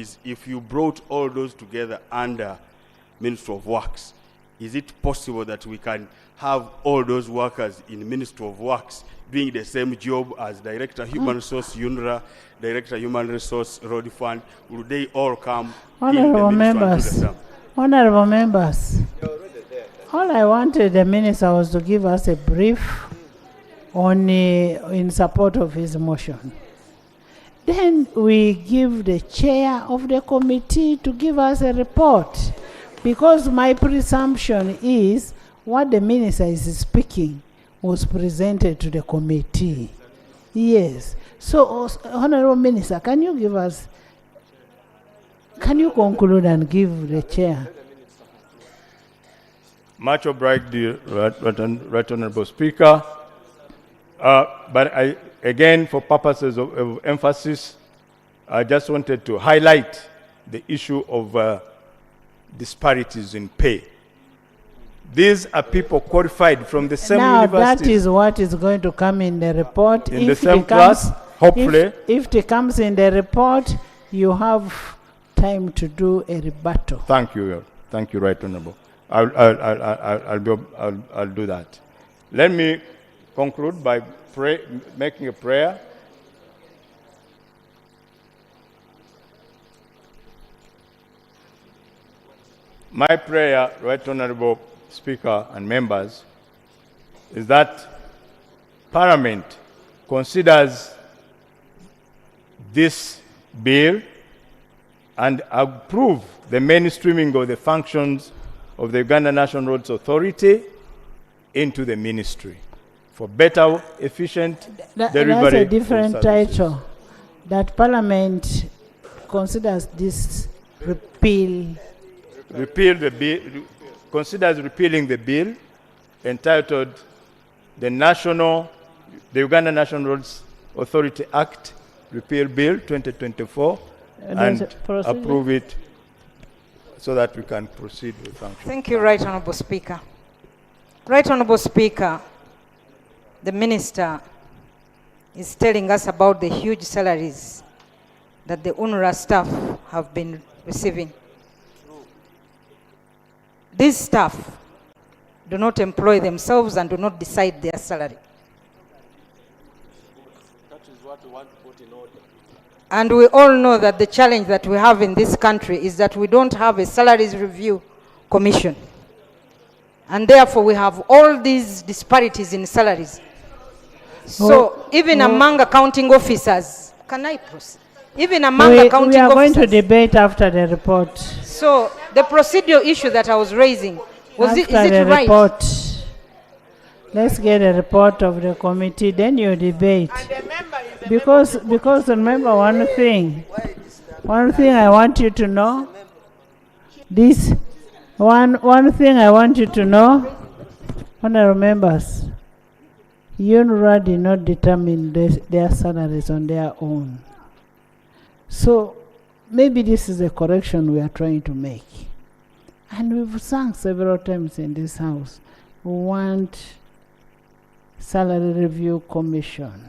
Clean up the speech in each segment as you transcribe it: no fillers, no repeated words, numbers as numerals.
is, if you brought all those together under Ministry of Works, is it possible that we can have all those workers in Ministry of Works doing the same job as Director Human Resource UNRWA, Director Human Resource Road Fund? Will they all come Honorable in the ministry and do the members, same? honorable members, all I wanted the minister was to give us a brief on in support of his motion. Then we give the chair of the committee to give us a report, because my presumption is what the minister is speaking was presented to the committee. Yes. So, Honorable Minister, can you give us, can you conclude and give the chair? Much obliged, right Honorable Speaker. But again, for purposes of emphasis, I just wanted to highlight the issue of disparities in pay. These are people qualified from the same universities. Now, that is what is going to come in the report. In the same class, hopefully. If it comes in the report, you have time to do a rebuttal. Thank you, Right Honorable. I'll do that. Let me conclude by making a prayer. My prayer, Right Honorable Speaker and members, is that Parliament considers this bill and approve the mainstreaming of the functions of the Uganda National Roads Authority into the ministry for better, efficient delivery. That's a different title. That Parliament considers this repeal the bill, considers repealing the bill entitled the Uganda National Roads Authority Act, Repeal Bill 2024, and approve it so that we can proceed with function. Thank you, Right Honourable Speaker. Right Honourable Speaker, the Minister is telling us about the huge salaries that the UNRWA staff have been receiving. These staff do not employ themselves and do not decide their salary. That is what we want to put in order. And we all know that the challenge that we have in this country is that we don't have a salaries review commission. And therefore we have all these disparities in salaries. So even among accounting officers, can I proceed? Even among accounting officers. We are going to debate after the report. So the procedural issue that I was raising, is it right? Report. Let's get a report of the committee, then you debate. Because remember one thing I want you to know. One thing I want you to know, honorable members, UNRWA did not determine their salaries on their own. So maybe this is a correction we are trying to make. And we've sung several times in this house, we want salary review commission.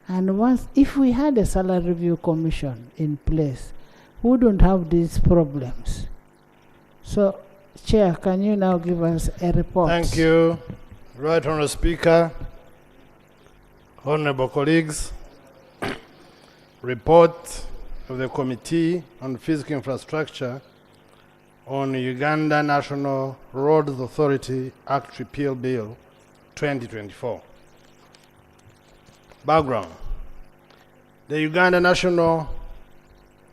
And if we had a salary review commission in place, we wouldn't have these problems. So, Chair, can you now give us a report? Thank you, Right Honourable Speaker, honourable colleagues. Report of the Committee on Physical Infrastructure on Uganda National Roads Authority Act Repeal Bill 2024. Background. The Uganda National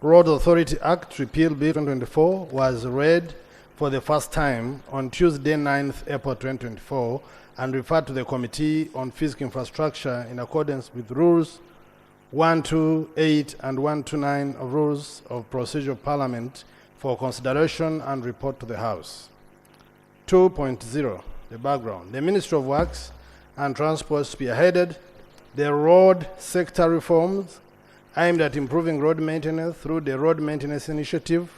Roads Authority Act Repeal Bill 2024 was read for the first time on Tuesday, 9th April 2024 and referred to the Committee on Physical Infrastructure in accordance with Rules 128 and 129 of Rules of Procedure of Parliament for consideration and report to the House. 2.0, the background. The Ministry of Works and Transport spearheaded the road sector reforms aimed at improving road maintenance through the Road Maintenance Initiative,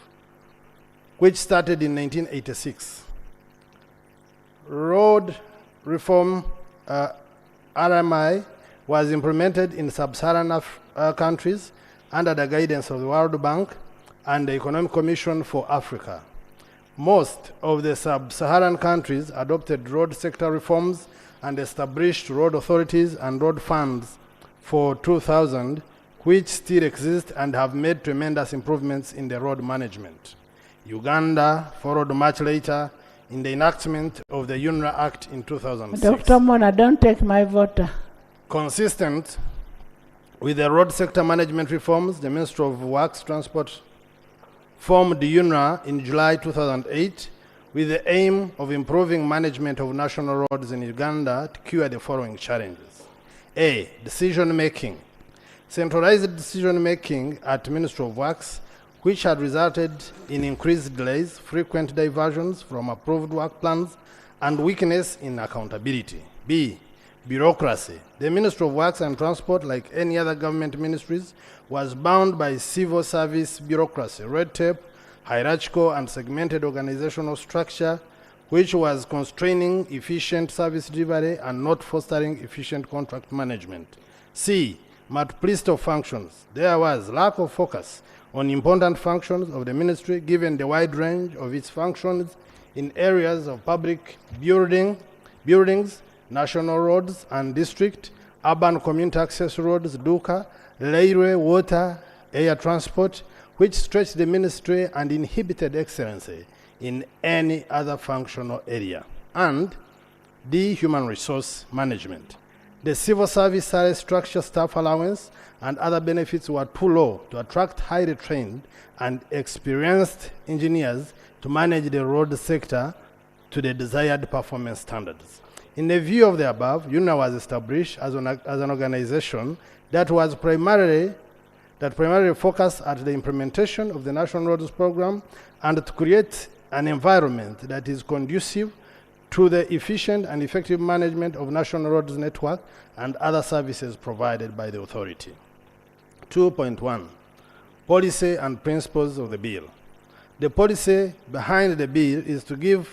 which started in 1986. Road reform, RMI, was implemented in sub-Saharan countries under the guidance of the World Bank and the Economic Commission for Africa. Most of the sub-Saharan countries adopted road sector reforms and established road authorities and road funds for 2000, which still exist and have made tremendous improvements in the road management. Uganda followed much later in the enactment of the UNRA Act in 2006. Dr. Mona, don't take my voter. Consistent with the road sector management reforms, the Ministry of Works Transport formed the UNRA in July 2008 with the aim of improving management of national roads in Uganda to cure the following challenges. A. Decision-making. Centralized decision-making at Ministry of Works, which had resulted in increased delays, frequent diversions from approved work plans, and weakness in accountability. B. Bureaucracy. The Ministry of Works and Transport, like any other government ministries, was bound by civil service bureaucracy, red tape, hierarchical and segmented organizational structure, which was constraining efficient service delivery and not fostering efficient contract management. C. Multiplicity functions. There was lack of focus on important functions of the ministry given the wide range of its functions in areas of public buildings, national roads and district, urban community access roads, DUCA, railway, water, air transport, which stretched the ministry and inhibited excellency in any other functional area. And D. Human resource management. The civil service salary structure, staff allowance, and other benefits were too low to attract highly trained and experienced engineers to manage the road sector to the desired performance standards. In the view of the above, UNRA was established as an organization that primarily focused at the implementation of the National Roads Program and to create an environment that is conducive to the efficient and effective management of national roads network and other services provided by the authority. 2.1. Policy and principles of the bill. The policy behind the bill is to give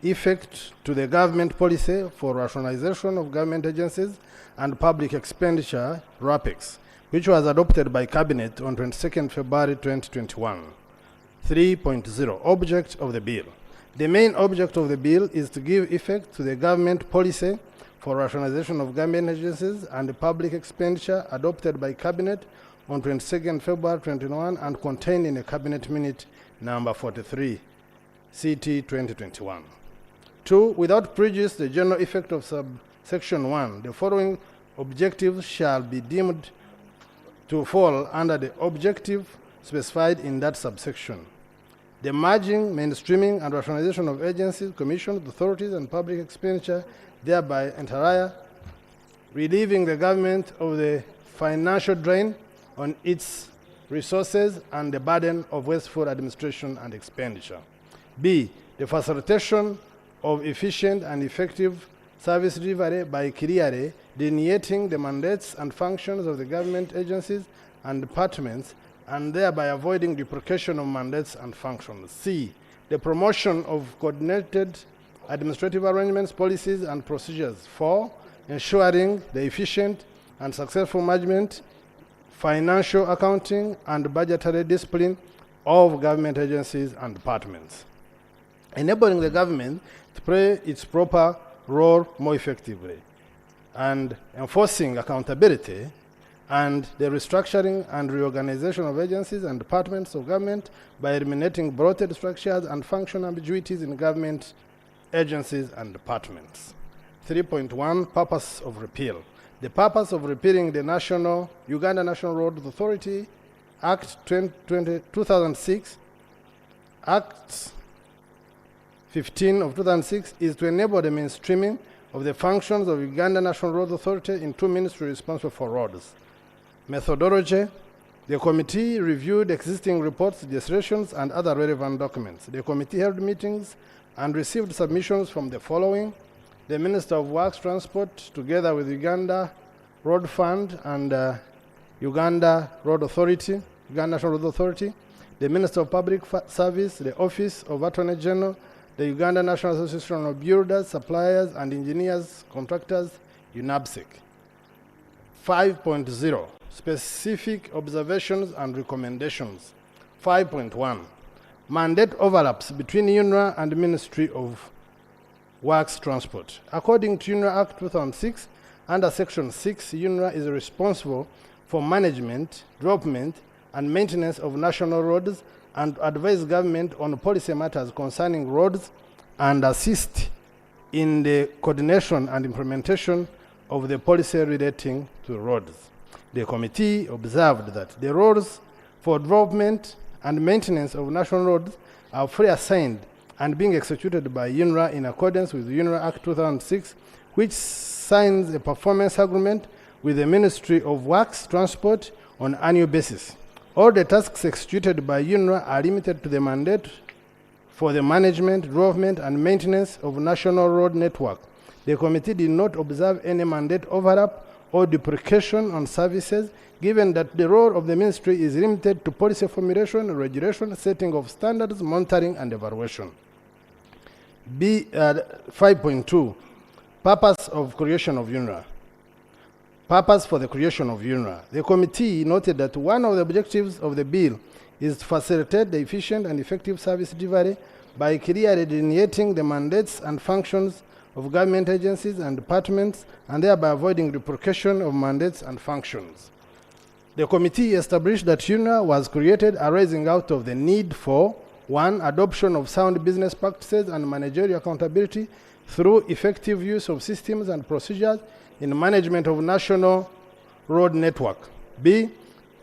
effect to the government policy for rationalization of government agencies and public expenditure, RAPEX, which was adopted by Cabinet on 22nd February 2021. 3.0. Object of the bill. The main object of the bill is to give effect to the government policy for rationalization of government agencies and public expenditure adopted by Cabinet on 22nd February 2021 and contained in the Cabinet Minute number 43, CT 2021. 2. Without prejudice the general effect of subsection 1, the following objectives shall be deemed to fall under the objective specified in that subsection. The merging, mainstreaming, and rationalization of agencies, commissions, authorities, and public expenditure, thereby entirely relieving the government of the financial drain on its resources and the burden of wasteful administration and expenditure. B. The facilitation of efficient and effective service delivery by clearly delineating the mandates and functions of the government agencies and departments and thereby avoiding duplication of mandates and functions. C. The promotion of coordinated administrative arrangements, policies, and procedures. 4. Ensuring the efficient and successful management, financial accounting, and budgetary discipline of government agencies and departments. Enabling the government to play its proper role more effectively, and enforcing accountability and the restructuring and reorganization of agencies and departments of government by eliminating bloated structures and functional ambiguities in government agencies and departments. 3.1. Purpose of repeal. The purpose of repealing the Uganda National Roads Authority Act 2006, Act 15 of 2006, is to enable the mainstreaming of the functions of Uganda National Roads Authority in two ministries responsible for roads. Methodology. The committee reviewed existing reports, legislations, and other relevant documents. The committee held meetings and received submissions from the following: the Minister of Works Transport, together with Uganda Road Fund and Uganda Road Authority, Uganda National Road Authority, the Minister of Public Service, the Office of Attorney General, the Uganda National Association of Builders, Suppliers, and Engineers, Contractors, UNABSIC. 5.0. specific observations and recommendations. 5.1. Mandate overlaps between UNRA and the Ministry of Works Transport. According to UNRA Act 2006, under Section 6, UNRA is responsible for management, development, and maintenance of national roads and advise government on policy matters concerning roads and assist in the coordination and implementation of the policy relating to roads. The committee observed that the roles for development and maintenance of national roads are fully assigned and being executed by UNRA in accordance with UNRA Act 2006, which signs a performance agreement with the Ministry of Works Transport on an annual basis. All the tasks executed by UNRA are limited to the mandate for the management, development, and maintenance of national road network. The committee did not observe any mandate overlap or duplication on services, given that the role of the ministry is limited to policy formulation, regulation, setting of standards, monitoring, and evaluation. 5.2, purpose of creation of UNRA. Purpose for the creation of UNRA. The committee noted that one of the objectives of the bill is to facilitate the efficient and effective service delivery by clearly delineating the mandates and functions of government agencies and departments, and thereby avoiding duplication of mandates and functions. The committee established that UNRA was created arising out of the need for 1. Adoption of sound business practices and managerial accountability through effective use of systems and procedures in management of national road network. B.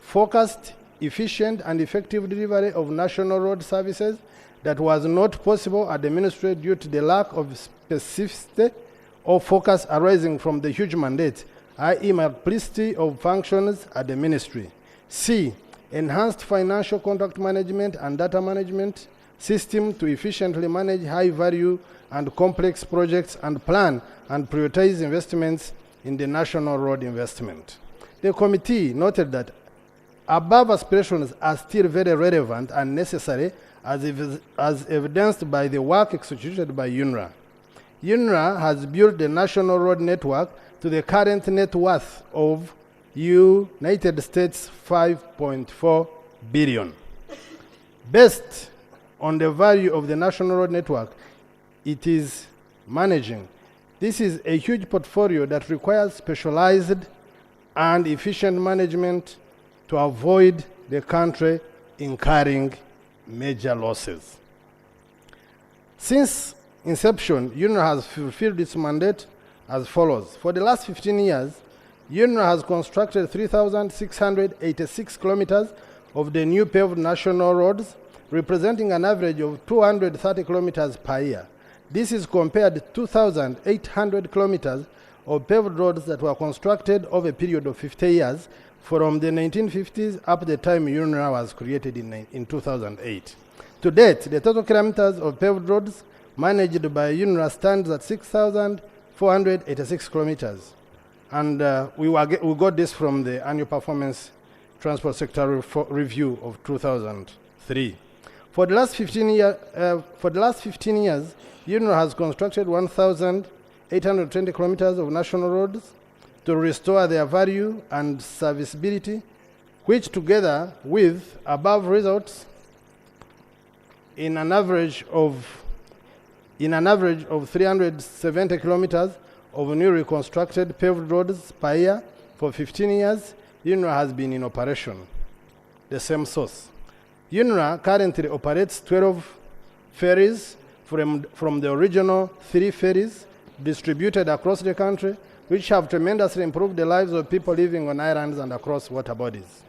Focused, efficient, and effective delivery of national road services that was not possible at the ministry due to the lack of specificity or focus arising from the huge mandate, i.e. multiplicity of functions at the ministry. C. Enhanced financial contract management and data management system to efficiently manage high-value and complex projects and plan and prioritize investments in the national road investment. The committee noted that above aspirations are still very relevant and necessary as evidenced by the work executed by UNRA. UNRA has built the national road network to the current net worth of United States $5.4 billion. Based on the value of the national road network it is managing, this is a huge portfolio that requires specialized and efficient management to avoid the country incurring major losses. Since inception, UNRA has fulfilled its mandate as follows. For the last 15 years, UNRA has constructed 3,686 kilometers of the new paved national roads, representing an average of 230 kilometers per year. This is compared to 2,800 kilometers of paved roads that were constructed over a period of 50 years from the 1950s up to the time UNRA was created in 2008. To date, the total kilometers of paved roads managed by UNRA stands at 6,486 kilometers. And we got this from the annual performance transport sector review of 2003. For the last 15 years, UNRA has constructed 1,820 kilometers of national roads to restore their value and serviceability, which together with above results in an average of 370 kilometers of new reconstructed paved roads per year for 15 years, UNRA has been in operation. The same source. UNRA currently operates 12 ferries from the original 3 ferries distributed across the country, which have tremendously improved the lives of people living on islands and across water bodies.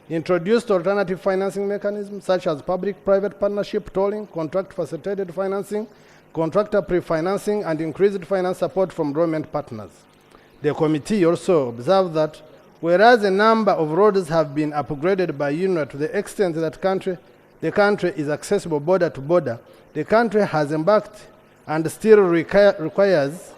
Introduced alternative financing mechanisms such as public-private partnership, tolling, contract-facilitated financing, contractor pre-financing, and increased finance support from government partners. The committee also observed that whereas a number of roads have been upgraded by UNRA to the extent that the country is accessible border to border, the country has embarked and still requires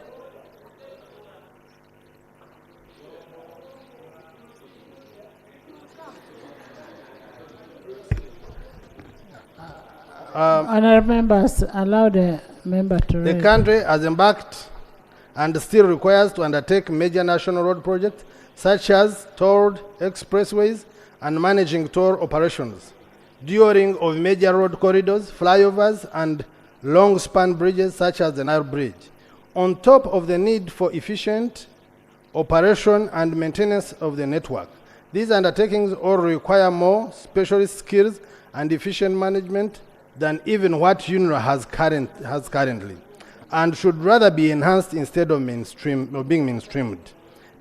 Honourable members, allow the member to the read. country has embarked and still requires to undertake major national road projects such as tolled expressways and managing toll operations, during of major road corridors, flyovers, and long-span bridges such as the Nile Bridge, on top of the need for efficient operation and maintenance of the network. These undertakings all require more specialist skills and efficient management than even what UNRWA has currently, and should rather be enhanced instead of being mainstreamed.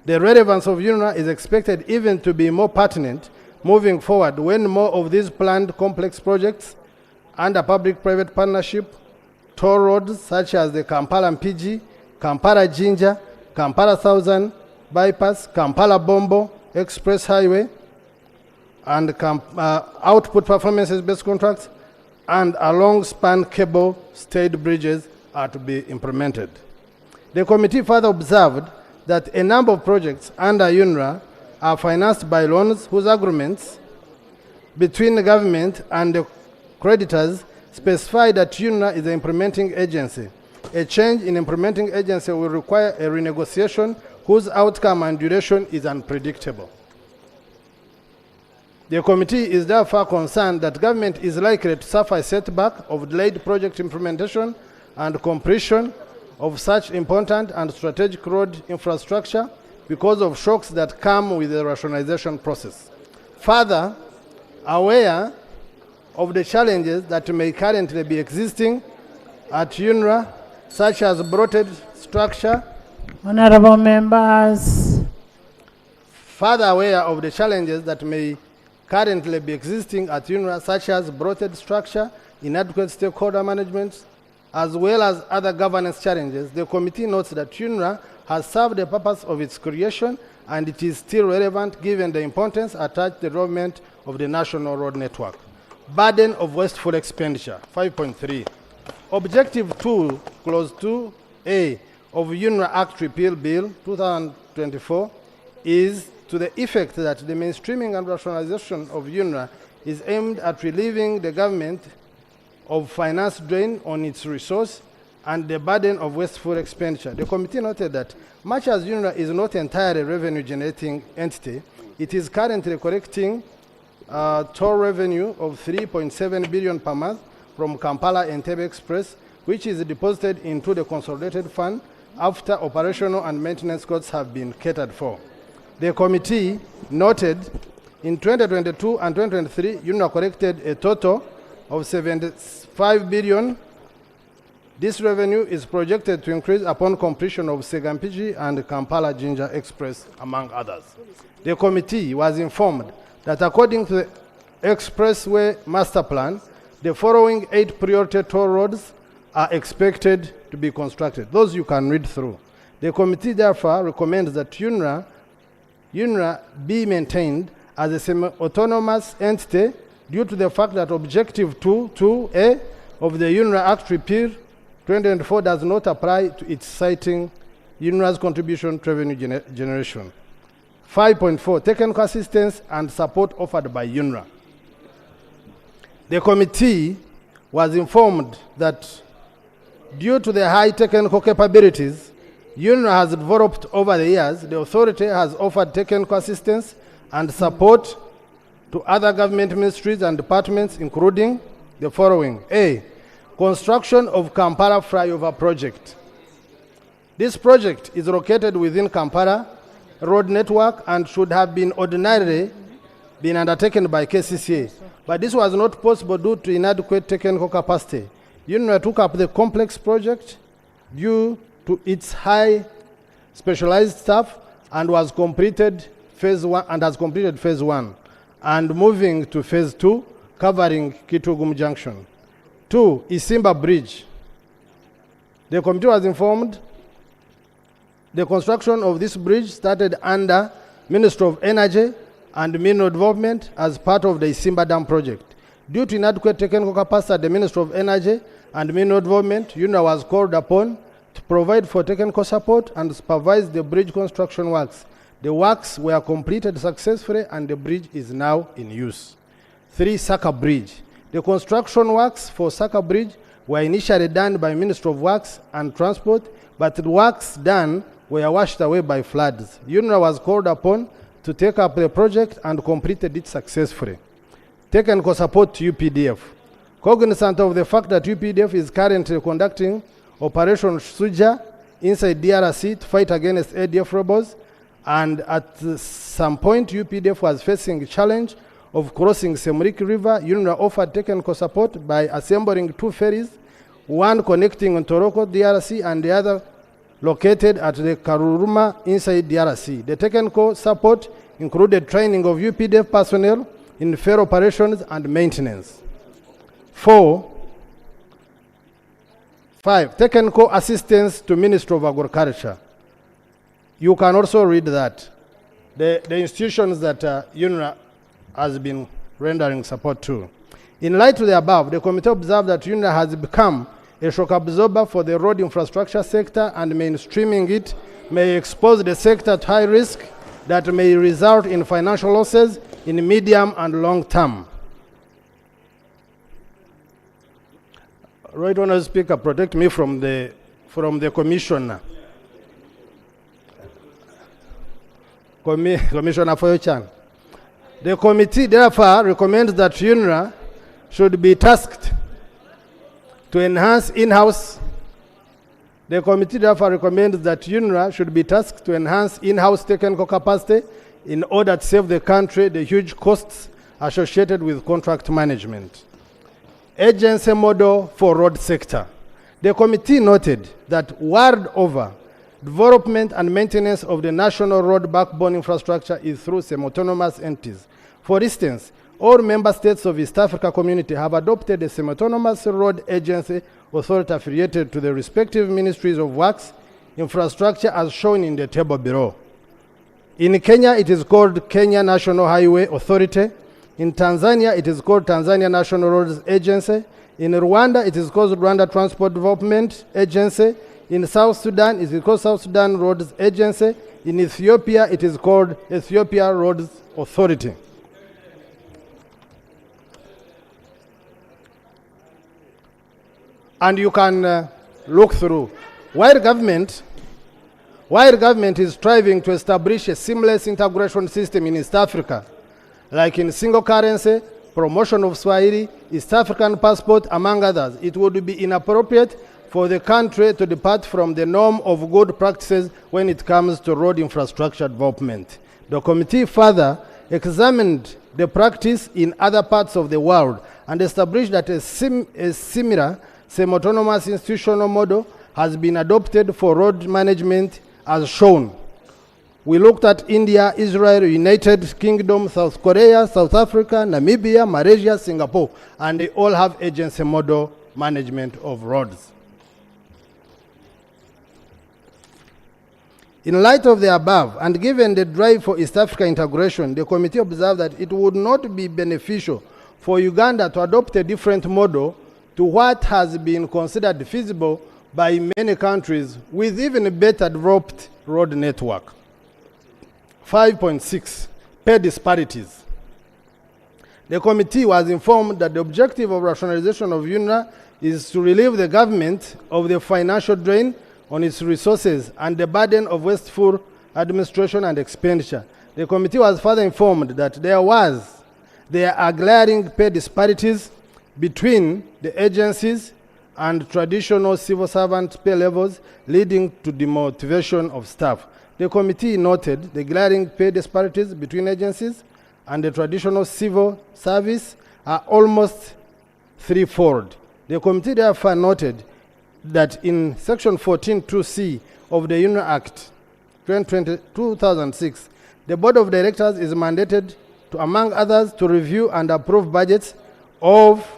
The relevance of UNRWA is expected even to be more pertinent moving forward when more of these planned complex projects under public-private partnership, toll roads such as the Kampala-Mpigi, Kampala-Jinja, Kampala-Southern Bypass, Kampala-Bombo Express Highway, and output performances-based contracts, and long-span cable stayed bridges are to be implemented. The committee further observed that a number of projects under UNRWA are financed by loans whose agreements between the government and the creditors specify that UNRWA is the implementing agency. A change in implementing agency will require a renegotiation whose outcome and duration is unpredictable. The committee is therefore concerned that government is likely to suffer a setback of delayed project implementation and completion of such important and strategic road infrastructure because of shocks that come with the rationalization process. Further, aware of the challenges that may currently be existing at UNRWA, such as bloated structure. Honorable members. Further aware of the challenges that may currently be existing at UNRWA, such as bloated structure, inadequate stakeholder management, as well as other governance challenges, the committee notes that UNRWA has served the purpose of its creation and it is still relevant given the importance attached to the development of the national road network. Burden of wasteful expenditure, 5.3. Objective 2, Clause 2A of UNRWA Act Repeal Bill 2024 is to the effect that the mainstreaming and rationalization of UNRWA is aimed at relieving the government of finance drain on its resource and the burden of wasteful expenditure. The committee noted that much as UNRWA is not entirely revenue-generating entity, it is currently collecting toll revenue of 3.7 billion per month from Kampala Entebbe Express, which is deposited into the consolidated fund after operational and maintenance costs have been catered for. The committee noted in 2022 and 2023, UNRWA collected a total of 75 billion. This revenue is projected to increase upon completion of Sega-Mpigi and Kampala-Jinja Express, among others. The committee was informed that according to the Expressway Master Plan, the following 8 priority toll roads are expected to be constructed. Those you can read through. The committee therefore recommends that UNRWA be maintained as a semi-autonomous entity due to the fact that Objective 2.2a of the UNRWA Act Repeal 2024 does not apply to its citing UNRWA's contribution to revenue generation. 5.4, technical assistance and support offered by UNRWA. The committee was informed that due to the high technical capabilities UNRWA has developed over the years, the authority has offered technical assistance and support to other government ministries and departments, including the following. A, construction of Kampala Flyover Project. This project is located within Kampala Road Network and should have been ordinarily been undertaken by KCCA. But this was not possible due to inadequate technical capacity. UNRWA took up the complex project due to its high specialized staff and was completed phase 1 and has completed phase 1 and moving to phase 2 covering Kitugum Junction. 2, Isimba Bridge. The committee was informed the construction of this bridge started under Ministry of Energy and Mineral Development as part of the Isimba Dam project. Due to inadequate technical capacity at the Ministry of Energy and Mineral Development, UNRWA was called upon to provide for technical support and supervise the bridge construction works. The works were completed successfully and the bridge is now in use. 3, Saka Bridge. The construction works for Saka Bridge were initially done by Ministry of Works and Transport, but the works done were washed away by floods. UNRA was called upon to take up the project and completed it successfully. Technical support to UPDF. Cognizant of the fact that UPDF is currently conducting Operation Suja inside DRC to fight against ADF rebels, and at some point UPDF was facing a challenge of crossing Semuriki River, UNRA offered technical support by assembling 2 ferries, one connecting Ntoroko, DRC, and the other located at the Karuruma inside DRC. The technical support included training of UPDF personnel in fair operations and maintenance. 5. Technical assistance to Ministry of Agriculture. You can also read that. The institutions that UNRA has been rendering support to. In light of the above, the committee observed that UNRA has become a shock absorber for the road infrastructure sector, and mainstreaming it may expose the sector to high risk that may result in financial losses in medium and long term. Right Honourable Speaker, protect me from the Commissioner. Commissioner Foyochan. The committee therefore recommends that UNRA should be tasked to enhance in-house. The committee therefore recommends that UNRA should be tasked to enhance in-house technical capacity in order to save the country the huge costs associated with contract management. Agency model for road sector. The committee noted that world over, development and maintenance of the national road backbone infrastructure is through semi-autonomous entities. For instance, all member states of East Africa Community have adopted a semi-autonomous road agency authority affiliated to the respective ministries of works, infrastructure as shown in the table below. In Kenya, it is called Kenya National Highway Authority. In Tanzania, it is called Tanzania National Roads Agency. In Rwanda, it is called Rwanda Transport Development Agency. In South Sudan, it is called South Sudan Roads Agency. In Ethiopia, it is called Ethiopia Roads Authority. And you can look through. While government is striving to establish a seamless integration system in East Africa, like in single currency, promotion of Swahili, East African passport, among others, it would be inappropriate for the country to depart from the norm of good practices when it comes to road infrastructure development. The committee further examined the practice in other parts of the world and established that a similar semi-autonomous institutional model has been adopted for road management as shown. We looked at India, Israel, United Kingdom, South Korea, South Africa, Namibia, Malaysia, Singapore, and they all have agency model management of roads. In light of the above, and given the drive for East Africa integration, the committee observed that it would not be beneficial for Uganda to adopt a different model to what has been considered feasible by many countries with even a better developed road network. 5.6, pay disparities. The committee was informed that the objective of rationalization of UNRA is to relieve the government of the financial drain on its resources and the burden of wasteful administration and expenditure. The committee was further informed that there are glaring pay disparities between the agencies and traditional civil servant pay levels, leading to demotivation of staff. The committee noted the glaring pay disparities between agencies and the traditional civil service are almost threefold. The committee therefore noted that in Section 14(2)(c) of the UNRA Act 2006, the Board of Directors is mandated to, among others, to review and approve budgets of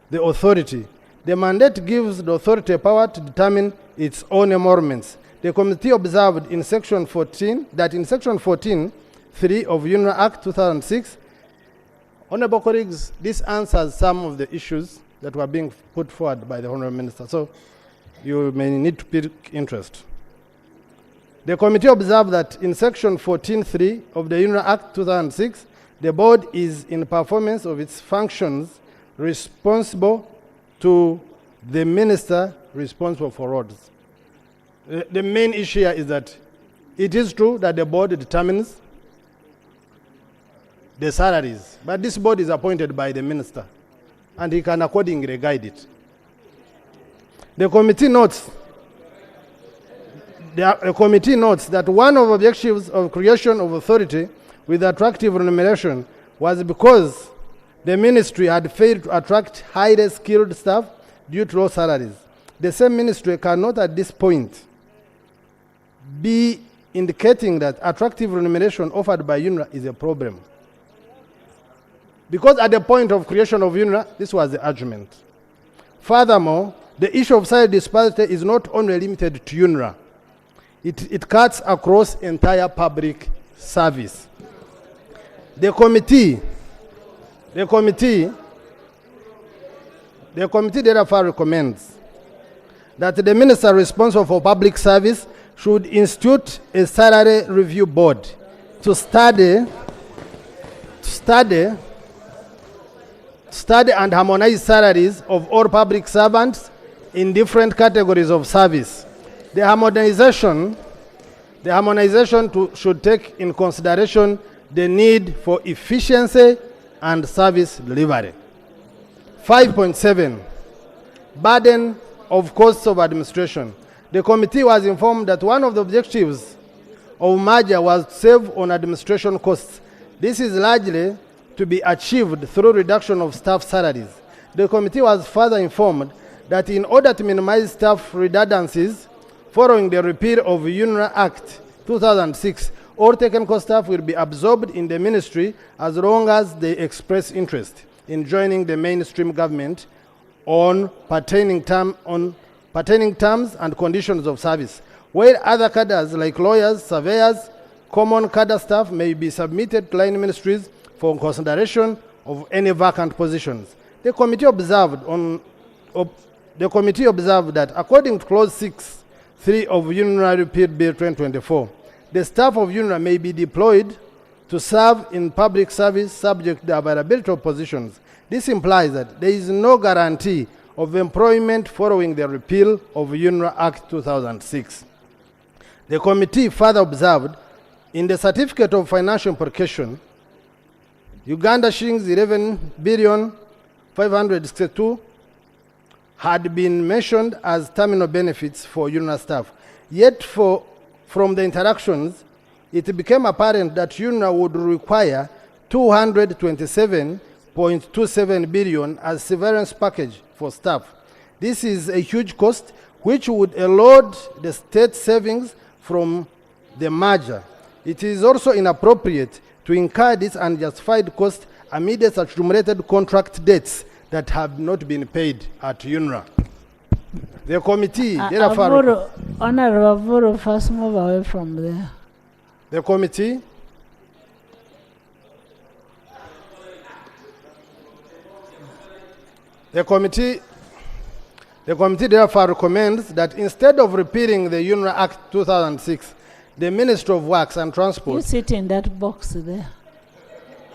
the authority. The mandate gives the authority power to determine its own emoluments. The committee observed in Section 14 that in Section 14(3) of UNRA Act 2006, Honourable colleagues, this answers some of the issues that were being put forward by the Honourable Minister. So you may need to pick interest. The committee observed that in Section 14(3) of the UNRA Act 2006, the board is in performance of its functions responsible to the minister responsible for roads. The main issue here is that It is true that the board determines the salaries, but this board is appointed by the minister, and he can accordingly guide it. The committee notes that one of the objectives of creation of authority with attractive remuneration was because the ministry had failed to attract highly skilled staff due to low salaries. The same ministry cannot at this point be indicating that attractive remuneration offered by UNRA is a problem. Because at the point of creation of UNRA, this was the argument. Furthermore, the issue of salary disparity is not only limited to UNRA. It cuts across entire public service. The committee therefore recommends that the minister responsible for public service should institute a salary review board to study and harmonize salaries of all public servants in different categories of service. The harmonization should take in consideration the need for efficiency and service delivery. 5.7, burden of costs of administration. The committee was informed that one of the objectives of merger was to save on administration costs. This is largely to be achieved through reduction of staff salaries. The committee was further informed that in order to minimize staff redundancies following the repeal of UNRA Act 2006, all technical staff will be absorbed in the ministry as long as they express interest in joining the mainstream government on pertaining terms and conditions of service, while other cadres like lawyers, surveyors, common cadre staff may be submitted to line ministries for consideration of any vacant positions. The committee observed that according to Clause 6.3 of UNRA Repeal Bill 2024, the staff of UNRA may be deployed to serve in public service subject to the availability of positions. This implies that there is no guarantee of employment following the repeal of UNRA Act 2006. The committee further observed in the certificate of financial implication, Uganda shillings 11,562 had been mentioned as terminal benefits for UNRA staff. Yet from the interactions, it became apparent that UNRA would require 227.27 billion as severance package for staff. This is a huge cost which would erode the state savings from the merger. It is also inappropriate to incur this unjustified cost amid the accumulated contract debts that have not been paid at UNRA. The committee, therefore, Honorable Avuru, first move away from there. The committee therefore recommends that instead of repealing the UNRA Act 2006, the Ministry of Works and Transport... You sit in that box there.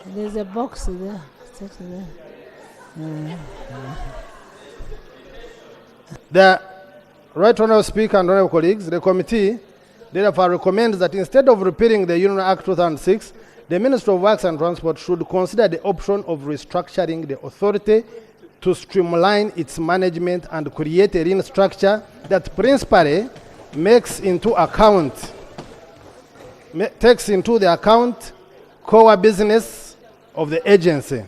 There's a box there. Sit there. The Right Honourable Speaker and Honourable colleagues, the committee therefore recommends that instead of repealing the UNRA Act 2006, the Ministry of Works and Transport should consider the option of restructuring the authority to streamline its management and create a lean structure that principally takes into the account core business of the agency,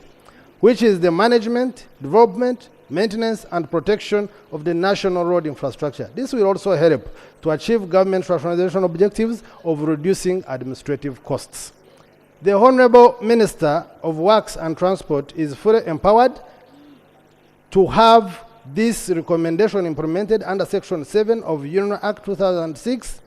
which is the management, development, maintenance, and protection of the national road infrastructure. This will also help to achieve government rationalization objectives of reducing administrative costs. The Honourable Minister of Works and Transport is fully empowered to have this recommendation implemented under Section 7 of UNRA Act 2006.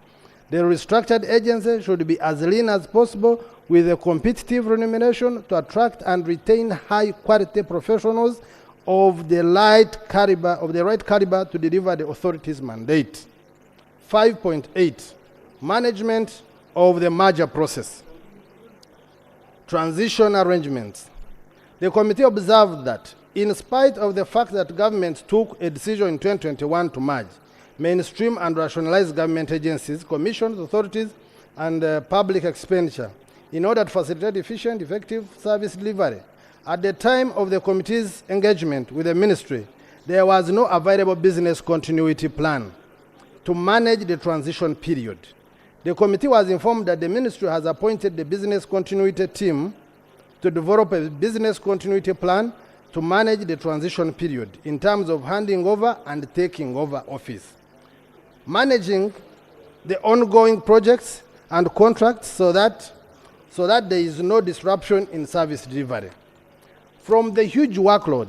The restructured agency should be as lean as possible with a competitive remuneration to attract and retain high-quality professionals of the right caliber to deliver the authority's mandate. 5.8, management of the merger process. Transition arrangements. The committee observed that in spite of the fact that government took a decision in 2021 to merge, mainstream and rationalize government agencies, commissions, authorities, and public expenditure in order to facilitate efficient, effective service delivery. At the time of the committee's engagement with the ministry, there was no available business continuity plan to manage the transition period. The committee was informed that the ministry has appointed the business continuity team to develop a business continuity plan to manage the transition period in terms of handing over and taking over office, managing the ongoing projects and contracts so that there is no disruption in service delivery. From the huge workload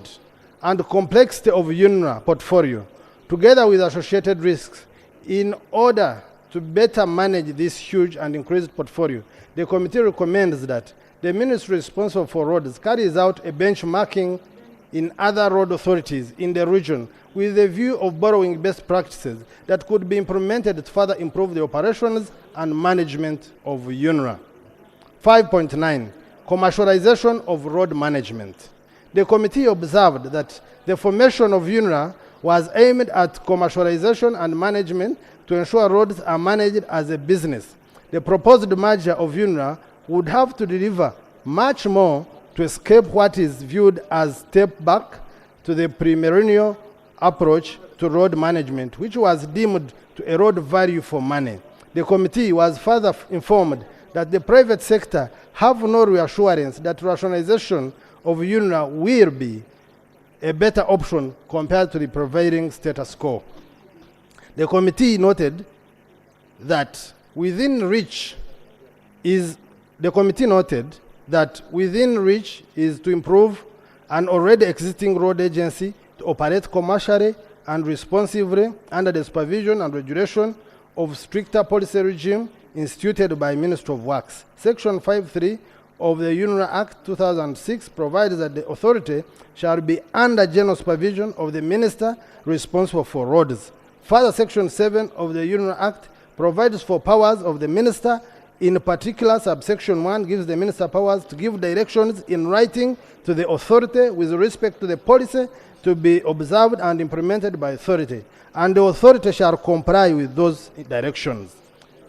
and complexity of UNRWA portfolio, together with associated risks, in order to better manage this huge and increased portfolio, the committee recommends that the ministry responsible for roads carries out a benchmarking in other road authorities in the region with the view of borrowing best practices that could be implemented to further improve the operations and management of UNRWA. 5.9, commercialization of road management. The committee observed that the formation of UNRWA was aimed at commercialization and management to ensure roads are managed as a business. The proposed merger of UNRWA would have to deliver much more to escape what is viewed as step back to the premillennial approach to road management, which was deemed to erode value for money. The committee was further informed that the private sector have no reassurance that rationalization of UNRWA will be a better option compared to the prevailing status quo. The committee noted that within reach is to improve an already existing road agency to operate commercially and responsively under the supervision and regulation of stricter policy regime instituted by Ministry of Works. Section 5.3 of the UNRWA Act 2006 provides that the authority shall be under general supervision of the minister responsible for roads. Further, Section 7 of the UNRWA Act provides for powers of the minister. In particular, subsection 1 gives the minister powers to give directions in writing to the authority with respect to the policy to be observed and implemented by authority, and the authority shall comply with those directions.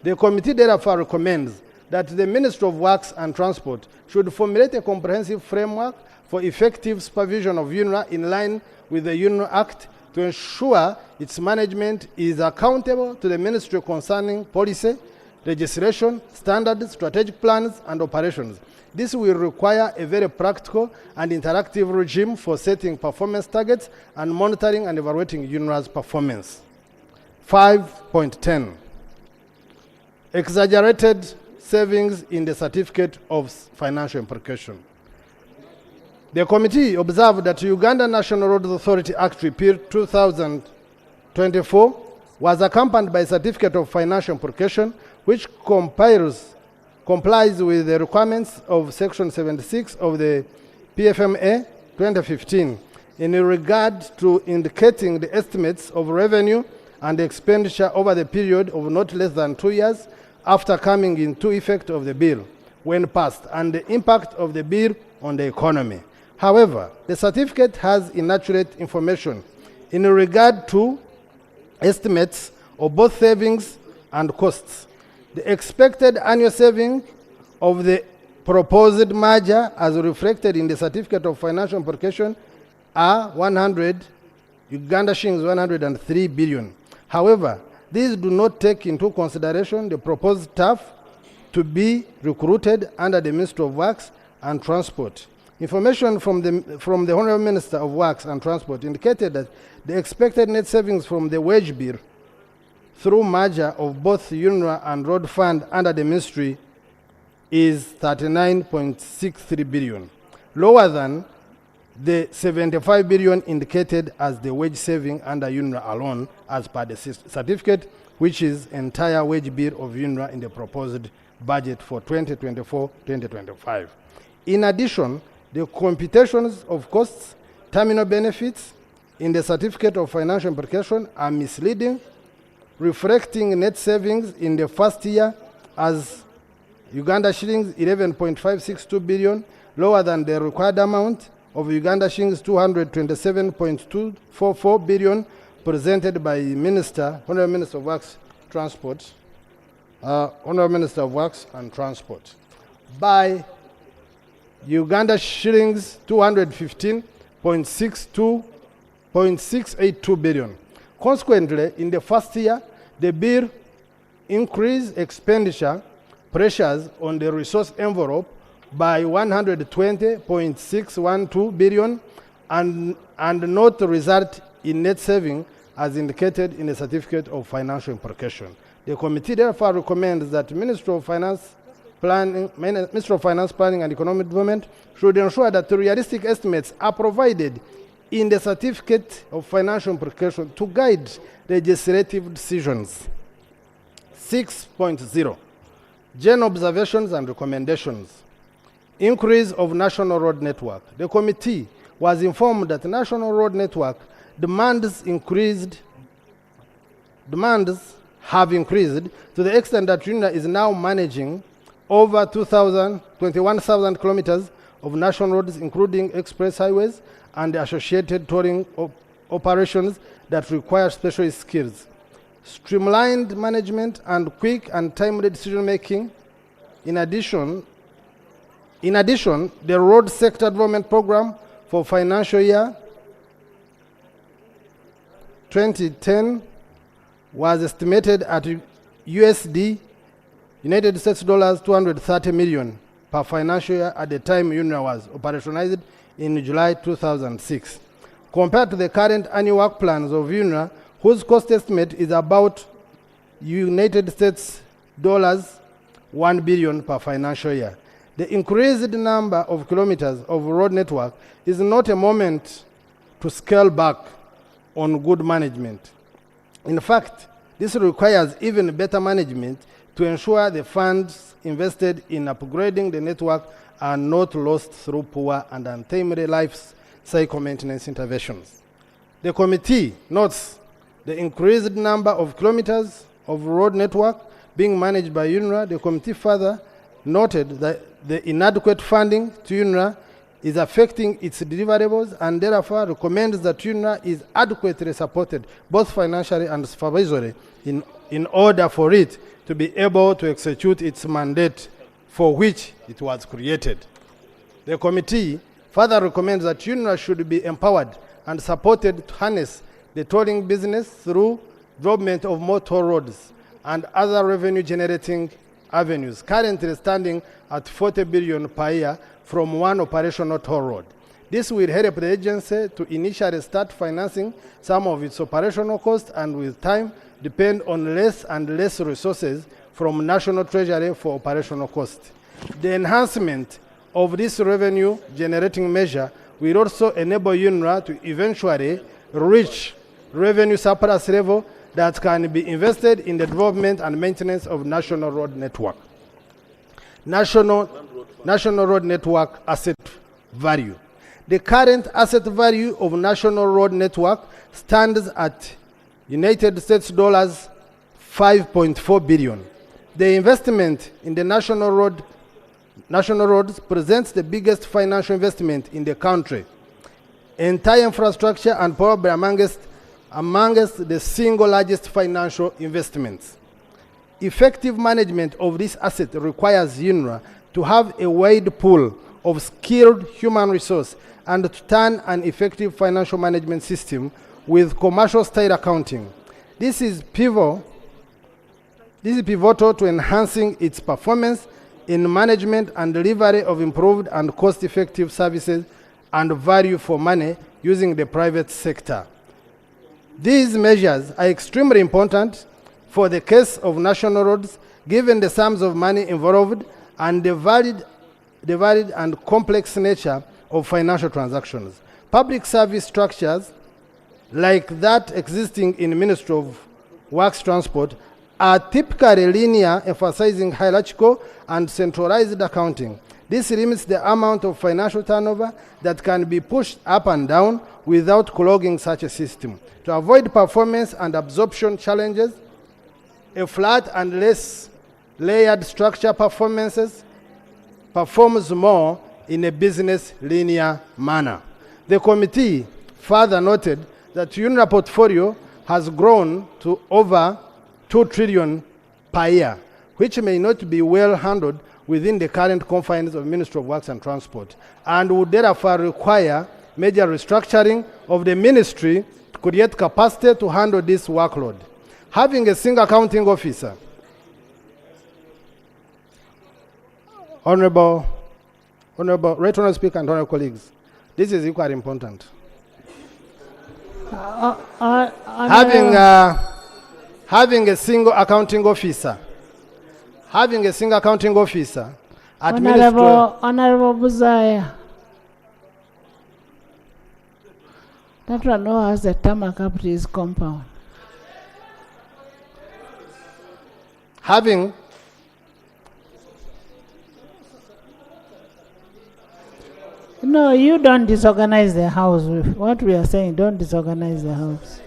The committee therefore recommends that the Ministry of Works and Transport should formulate a comprehensive framework for effective supervision of UNRWA in line with the UNRWA Act to ensure its management is accountable to the ministry concerning policy, legislation, standards, strategic plans, and operations. This will require a very practical and interactive regime for setting performance targets and monitoring and evaluating UNRWA's performance. 5.10, exaggerated savings in the certificate of financial implication. The committee observed that Uganda National Road Authority Act Repeal 2024 was accompanied by a certificate of financial implication which complies with the requirements of Section 76 of the PFMA 2015 in regard to indicating the estimates of revenue and expenditure over the period of not less than 2 years after coming into effect of the bill when passed and the impact of the bill on the economy. However, the certificate has inaccurate information in regard to estimates of both savings and costs. The expected annual saving of the proposed merger as reflected in the certificate of financial implication are Uganda shillings 103 billion. However, these do not take into consideration the proposed staff to be recruited under the Ministry of Works and Transport. Information from the Honourable Minister of Works and Transport indicated that the expected net savings from the wage bill through merger of both UNRWA and Road Fund under the ministry is 39.63 billion, lower than the 75 billion indicated as the wage saving under UNRWA alone as per the certificate, which is entire wage bill of UNRWA in the proposed budget for 2024-2025. In addition, the computations of costs, terminal benefits in the certificate of financial implication are misleading, reflecting net savings in the first year as Uganda shillings 11.562 billion, lower than the required amount of Uganda shillings 227.244 billion presented by Honourable Minister of Works Transport Honorable Minister of Works and Transport, by Uganda shillings 215.682 billion. Consequently, in the first year, the bill increased expenditure pressures on the resource envelope by 120.612 billion and not result in net saving as indicated in the Certificate of Financial Implication. The committee therefore recommends that Ministry of Finance Planning and Economic Development should ensure that the realistic estimates are provided in the Certificate of Financial Implication to guide legislative decisions. 6.0 General observations and recommendations. Increase of national road network. The committee was informed that the national road network demands have increased to the extent that UNRA is now managing over 21,000 kilometers of national roads, including express highways and associated tolling operations that require special skills. Streamlined management and quick and timely decision making. In addition, the Road Sector Development Program for financial year 2010 was estimated at USD, United States dollars 230 million per financial year at the time UNRA was operationalized in July 2006. Compared to the current annual work plans of UNRA, whose cost estimate is about United States dollars 1 billion per financial year. The increased number of kilometers of road network is not a moment to scale back on good management. In fact, this requires even better management to ensure the funds invested in upgrading the network are not lost through poor and untimely life cycle maintenance interventions. The committee notes the increased number of kilometers of road network being managed by UNRA. The committee further noted that the inadequate funding to UNRA is affecting its deliverables and therefore recommends that UNRA is adequately supported both financially and supervisory in order for it to be able to execute its mandate for which it was created. The committee further recommends that UNRA should be empowered and supported to harness the tolling business through development of more toll roads and other revenue-generating avenues, currently standing at 40 billion per year from one operational toll road. This will help the agency to initially start financing some of its operational costs and with time depend on less and less resources from national treasury for operational costs. The enhancement of this revenue-generating measure will also enable UNRA to eventually reach revenue surplus level that can be invested in the development and maintenance of national road network. National road network asset value. The current asset value of national road network stands at United States dollars 5.4 billion. The investment in the national roads presents the biggest financial investment in the country. Entire infrastructure and probably amongst the single largest financial investments. Effective management of this asset requires UNRA to have a wide pool of skilled human resource and to turn an effective financial management system with commercial style accounting. This is pivotal to enhancing its performance in management and delivery of improved and cost-effective services and value for money using the private sector. These measures are extremely important for the case of national roads, given the sums of money involved and the varied and complex nature of financial transactions. Public service structures like that existing in Ministry of Works Transport are typically linear, emphasizing hierarchical and centralized accounting. This limits the amount of financial turnover that can be pushed up and down without clogging such a system. To avoid performance and absorption challenges, a flat and less layered structure performs more in a business linear manner. The committee further noted that UNRA portfolio has grown to over 2 trillion per year, which may not be well handled within the current confines of Ministry of Works and Transport, and would therefore require major restructuring of the ministry to create capacity to handle this workload. Having a single accounting officer, Honorable Right Honourable Speaker and Honourable colleagues, this is equally important. Having a single accounting officer, at Honorable Buzaya. That one who has the tarmac up to his compound. No, you don't disorganize the house. What we are saying, don't disorganize the house.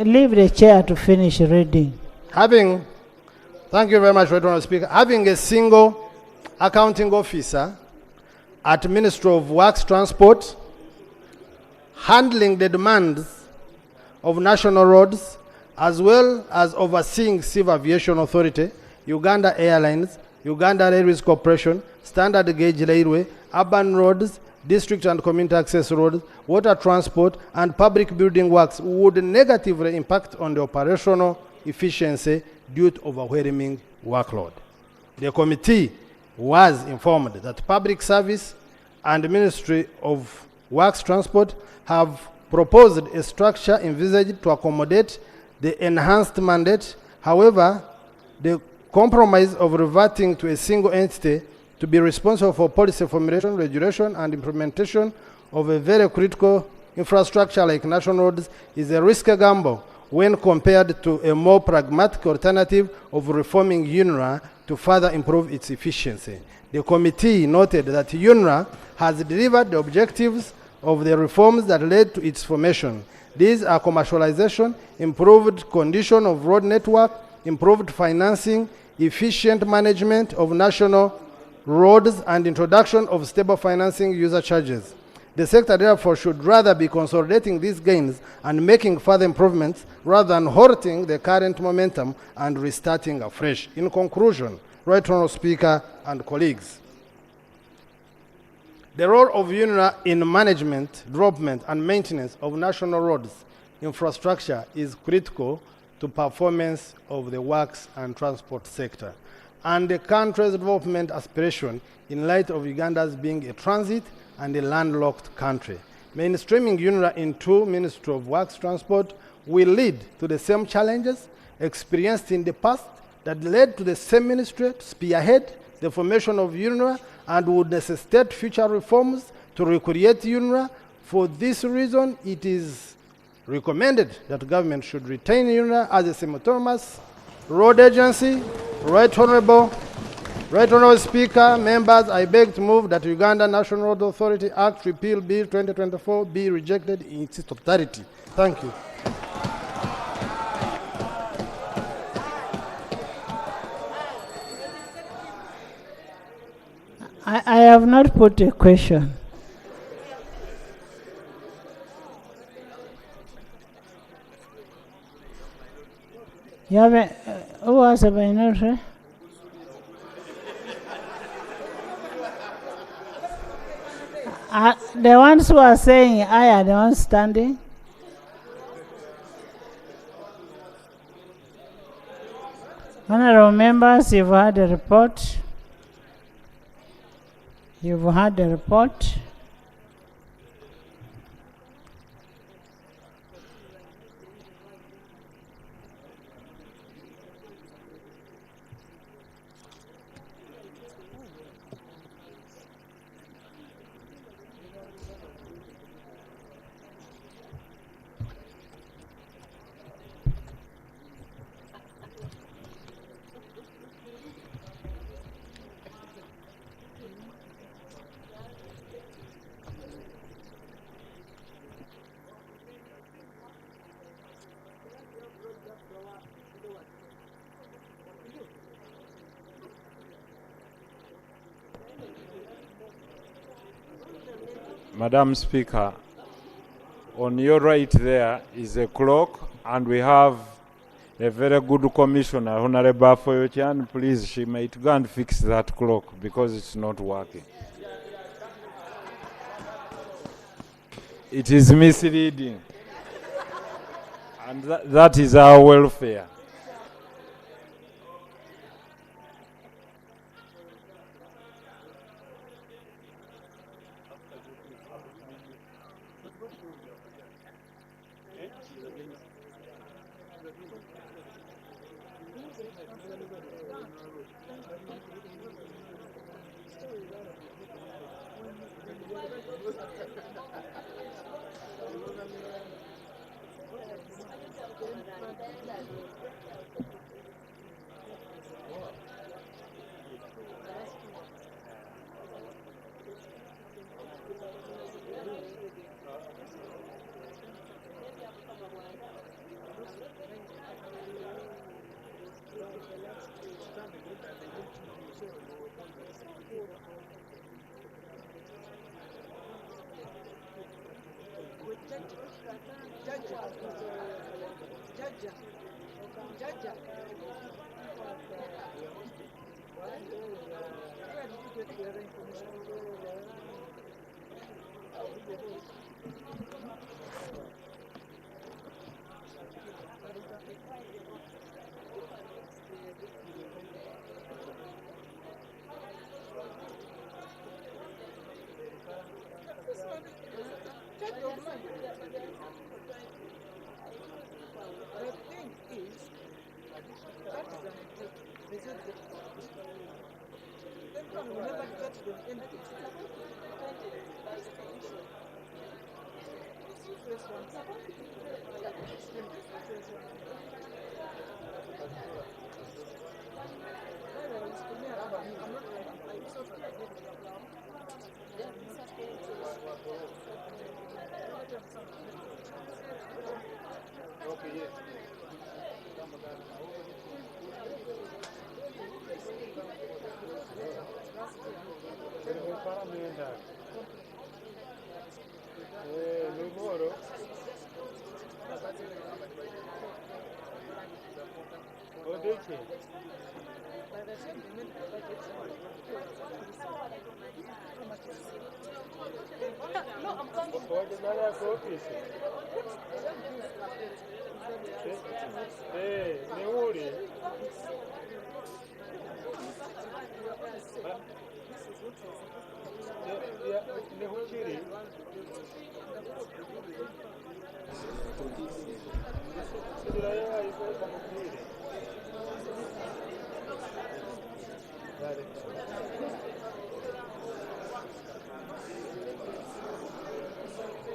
Leave the chair to finish reading. Thank you very much, Right Honourable Speaker. Having a single accounting officer at Ministry of Works Transport, handling the demands of national roads, as well as overseeing Civil Aviation Authority, Uganda Airlines, Uganda Railways Corporation, Standard Gauge Railway, urban roads, district and community access roads, water transport, and public building works would negatively impact on the operational efficiency due to overwhelming workload. The committee was informed that Public Service and the Ministry of Works Transport have proposed a structure envisaged to accommodate the enhanced mandate. However, the compromise of reverting to a single entity to be responsible for policy formulation, regulation, and implementation of a very critical infrastructure like national roads is a risky gamble when compared to a more pragmatic alternative of reforming UNRA to further improve its efficiency. The committee noted that UNRA has delivered the objectives of the reforms that led to its formation. These are commercialization, improved condition of road network, improved financing, efficient management of national roads, and introduction of stable financing user charges. The sector therefore should rather be consolidating these gains and making further improvements rather than halting the current momentum and restarting afresh. In conclusion, Right Honourable Speaker and colleagues, the role of UNRA in management, development, and maintenance of national roads infrastructure is critical to performance of the works and transport sector and the country's development aspiration in light of Uganda's being a transit and a landlocked country. Mainstreaming UNRA into Ministry of Works Transport will lead to the same challenges experienced in the past that led to the same ministry to spearhead the formation of UNRA and would necessitate future reforms to recreate UNRA. For this reason, it is recommended that government should retain UNRA as a semi-autonomous road agency. Right Honourable Speaker, members, I beg to move that Uganda National Road Authority Act Repeal Bill 2024 be rejected in its totality. Thank you. I have not put a question. You have a, who has a minority? The ones who are saying I are the ones standing. Honourable members, you've had a report. You've had a report. Madam Speaker, on your right there is a clock, and we have a very good commissioner, Honorable Foyochan. Please, she might go and fix that clock because it's not working. It is misleading. And that is our welfare.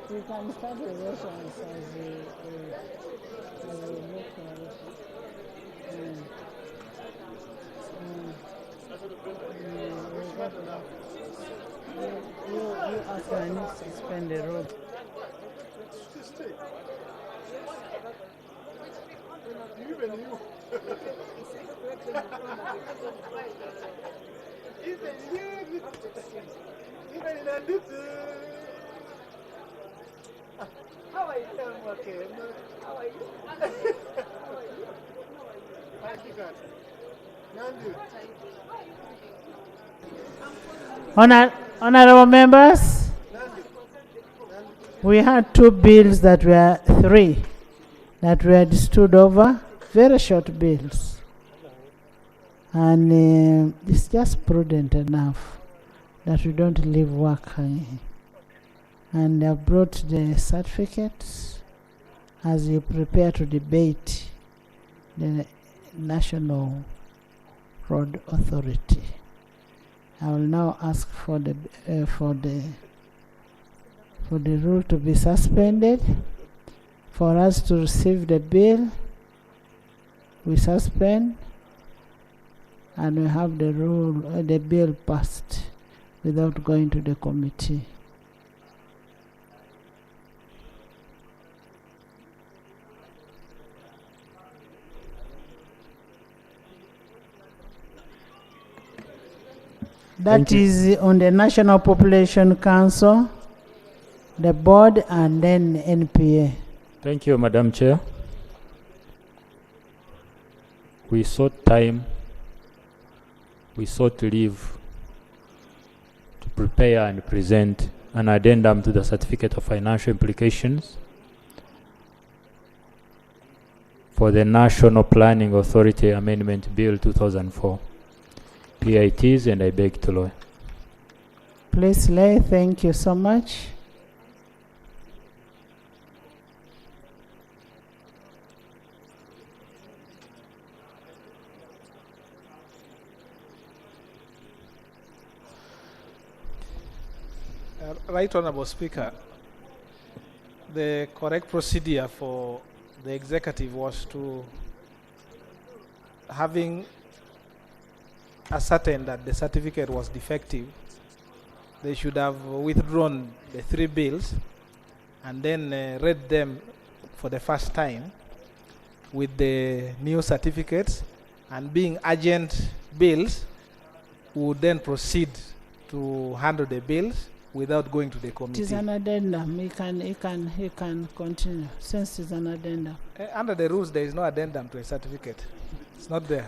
We can start the elections as we look at it. You ask I need to suspend the road. How are you doing, okay? How are you? Honorable members, we had two bills that were three that were stood over, very short bills. And it's just prudent enough that we don't leave work hanging. And I brought the certificates as you prepare to debate the National Road Authority. I will now ask for the rule to be suspended. For us to receive the bill, we suspend, and we have the the bill passed without going to the committee. That is on the National Population Council, the board, and then NPA. Thank you, Madam Chair. we sought time, we sought leave to prepare and present an addendum to the Certificate of Financial Implications for the National Planning Authority Amendment Bill 2004. PITs, and I beg to law. Please lay. Thank you so much. Right Honorable Speaker, the correct procedure for the executive was to, having ascertained that the certificate was defective, they should have withdrawn the 3 bills and then read them for the first time with the new certificates, and being urgent bills, would then proceed to handle the bills without going to the It committee. is an addendum. He can continue since it's an addendum. Under the rules, there is no addendum to a certificate. It's not there.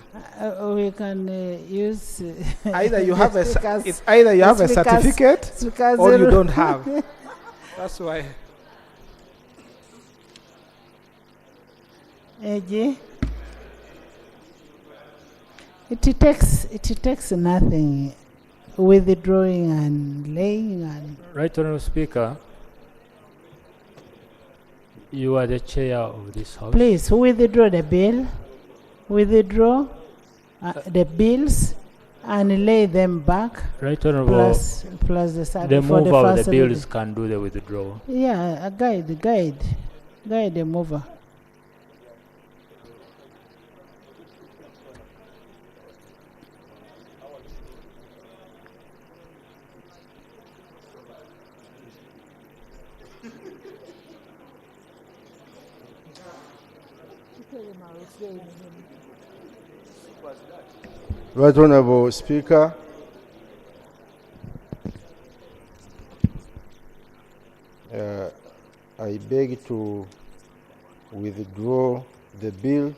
We can use Either you have a speakers- it's either you have a speakers- certificate speakers or you rule. don't have. That's why. AG. It takes nothing, withdrawing and laying and Right Honorable Speaker, you are the chair of this house. please withdraw the bill, withdraw the bills and lay them back, Right Honorable, plus the the certificate for the mover of first the bills reading. can do the withdrawal. Yeah, guide the mover. Right Honorable Speaker, I beg to withdraw the bill.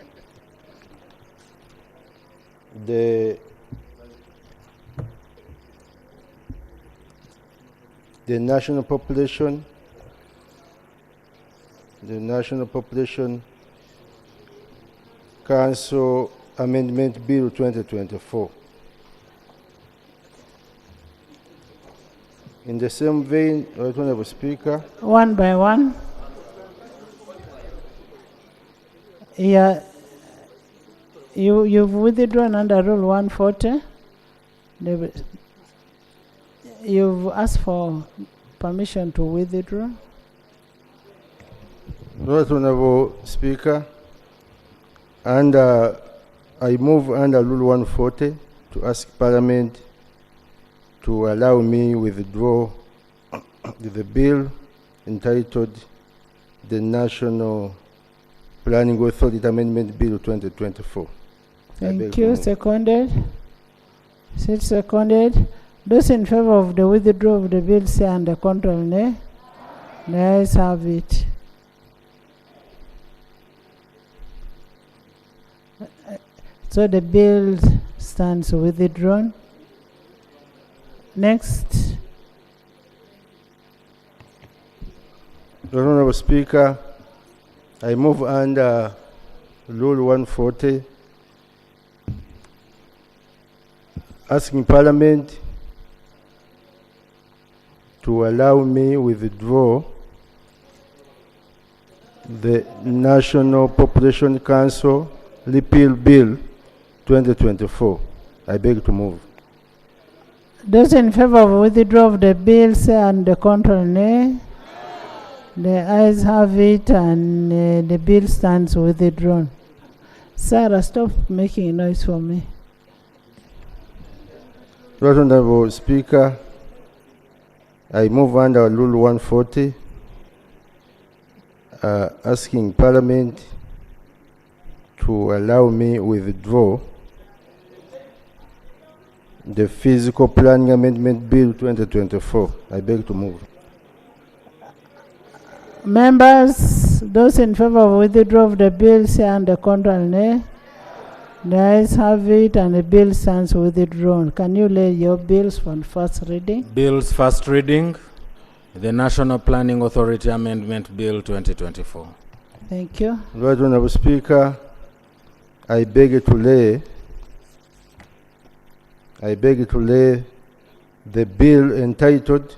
The National Population Council Amendment Bill 2024. In the same vein, Right Honorable Speaker, One by one. Yeah, you've withdrawn under Rule 140. You've asked for permission to withdraw. Right Honorable Speaker, and I move under Rule 140 to ask Parliament to allow me withdraw the bill entitled the National Planning Authority Amendment Bill 2024. Thank you. Seconded. Still seconded. Those in favor of the withdrawal of the bill say under control, nay. The ayes have it. So the bill stands withdrawn. Next. Honorable Speaker, I move under Rule 140, asking Parliament to allow me withdraw the National Population Council Repeal Bill 2024. I beg to move. Those in favor of withdrawal of the bill say under control, nay. The ayes have it, and the bill stands withdrawn. Sarah, stop making noise for me. Right Honorable Speaker, I move under Rule 140, asking Parliament to allow me withdraw the Physical Planning Amendment Bill 2024. I beg to move. Members, those in favor of withdrawal of the bill say under control, nay. The ayes have it, and the bill stands withdrawn. Can you lay your bills for first reading? Bills first reading. The National Planning Authority Amendment Bill 2024. Thank you. Right Honorable Speaker, I beg to lay the bill entitled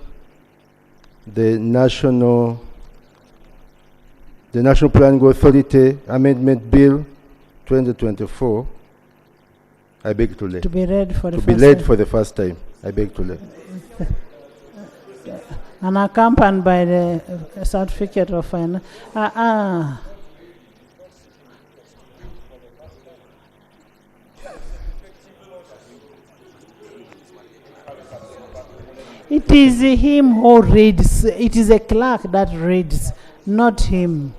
the National Planning Authority Amendment Bill 2024. I beg to lay. To be read for the To first be laid time. for the first time. I beg to lay. And accompanied by the certificate of finance. It is him who reads. It is a clerk that reads, not him.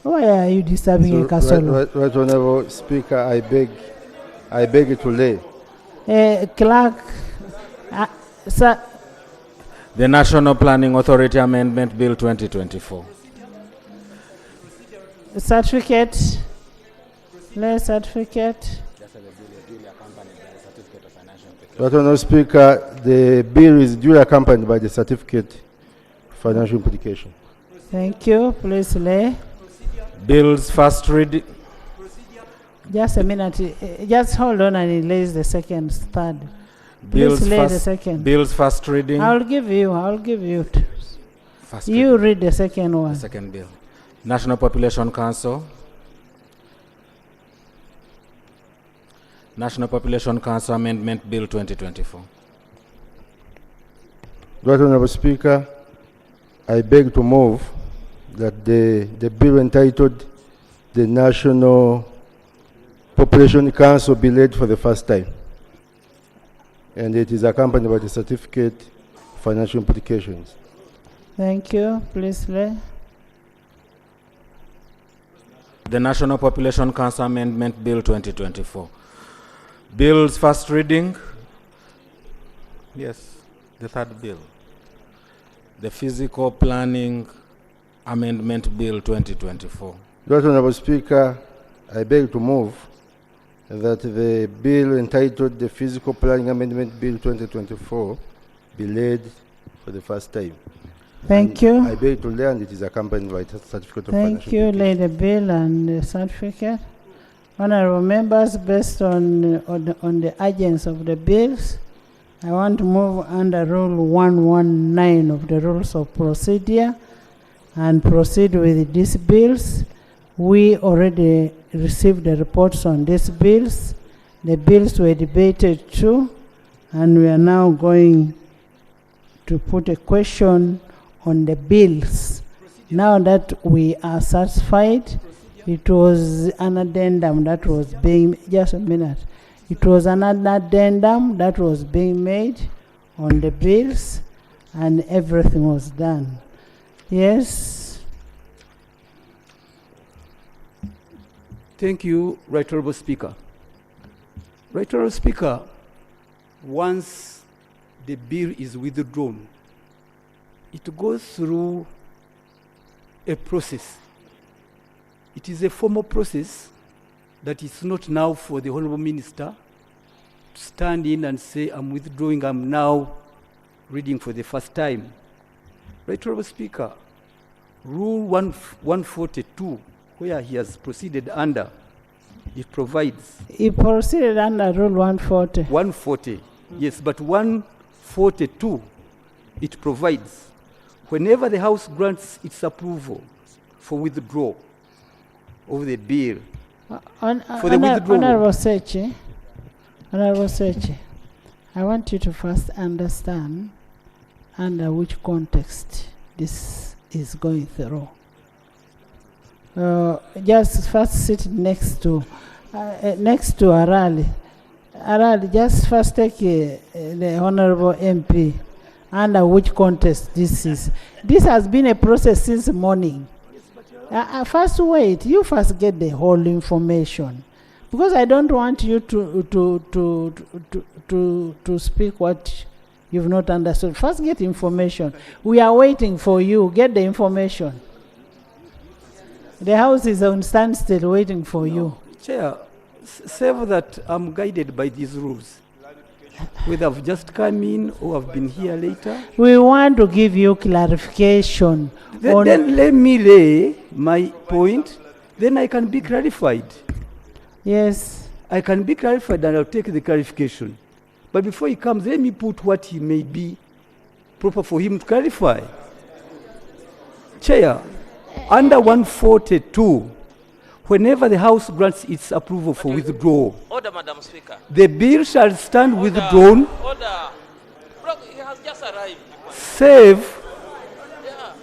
Why are you disturbing a castle? Right Honorable Speaker, I beg to lay. Clerk, sir, The National Planning Authority Amendment Bill 2024. certificate, lay certificate. Right Honorable Speaker, the bill is duly accompanied by the certificate of financial implication. Thank you. Please lay. Bills first reading. Just a minute. Just hold on and he lays the second, third. Bills Please lay the first, second. bills first reading. I'll give you. First You reading. read the second one. The second bill. National Population Council. National Population Council Amendment Bill 2024. Right Honorable Speaker, I beg to move that the bill entitled the National Population Council be laid for the first time. And it is accompanied by the certificate of financial implications. Thank you. Please lay. The National Population Council Amendment Bill 2024. Bills first reading. Yes, the third bill. The Physical Planning Amendment Bill 2024. Right Honorable Speaker, I beg to move that the bill entitled the Physical Planning Amendment Bill 2024 be laid for the first time. Thank And you. I beg to lay, and it is accompanied by the certificate of Thank financial you. implications. Lay the bill and the certificate. Honorable members, based on the urgency of the bills, I want to move under Rule 119 of the Rules of Procedure and proceed with these bills. We already received the reports on these bills. The bills were debated too, and we are now going to put a question on the bills. Now that we are satisfied, it was an addendum that was being, just a minute. It was an addendum that was being made on the bills, and everything was done. Yes? Thank you, Right Honorable Speaker. Right Honorable Speaker, once the bill is withdrawn, it goes through a process. It is a formal process that is not now for the Honorable Minister to stand in and say, I'm withdrawing, I'm now reading for the first time. Right Honorable Speaker, Rule 142, where he has proceeded under, it provides. He proceeded under Rule 140. 140, yes, but 142, it provides whenever the House grants its approval for withdrawal of the bill, for the withdrawal. Honorable Sechi, I want you to first understand under which context this is going through. Just first sit next to Arali. Arali, just first take the Honorable MP under which context this is. This has been a process since morning. First wait, you first get the whole information, because I don't want you to speak what you've not understood. First get information. We are waiting for you. Get the information. The House is on standstill waiting for you. Chair, save that I'm guided by these rules. Whether I've just come in or I've been here later. We want to give you clarification. Then let me lay my point, then I can be clarified. Yes. I can be clarified and I'll take the clarification. But before he comes, let me put what he may be proper for him to clarify. Chair, under 142, whenever the House grants its approval for withdrawal, Order, Madam Speaker. the bill shall stand withdrawn, Order. Look, he has just arrived. save Yeah.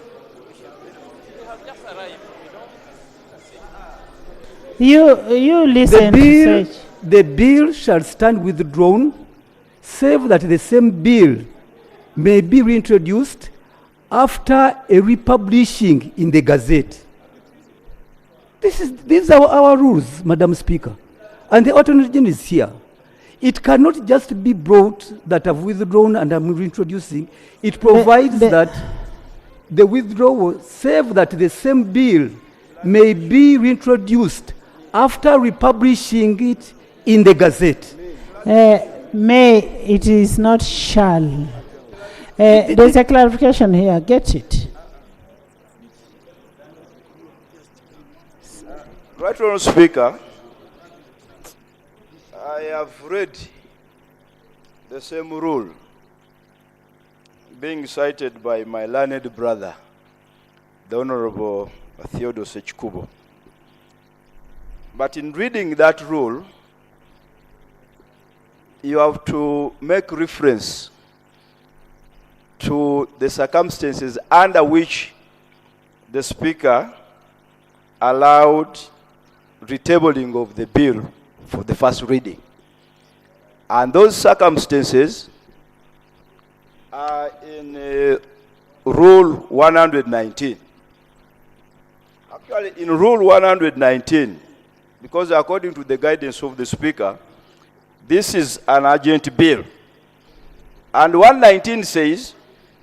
He has just arrived. You listen to such. the bill shall stand withdrawn, save that the same bill may be reintroduced after a republishing in the Gazette. These are our rules, Madam Speaker. And the Attorney General is here. It cannot just be brought that I've withdrawn and I'm reintroducing. It provides that the withdrawal, save that the same bill may be reintroduced after republishing it in the Gazette. May, it is not shall. There's a clarification here. Get it. Right Honourable Speaker, I have read the same rule being cited by my learned brother, the Honourable Theodore Sechkubo. But in reading that rule, you have to make reference to the circumstances under which the Speaker allowed retabling of the bill for the first reading. And those circumstances are in Rule 119. Actually, in Rule 119, because according to the guidance of the Speaker, this is an urgent bill. And 119 says,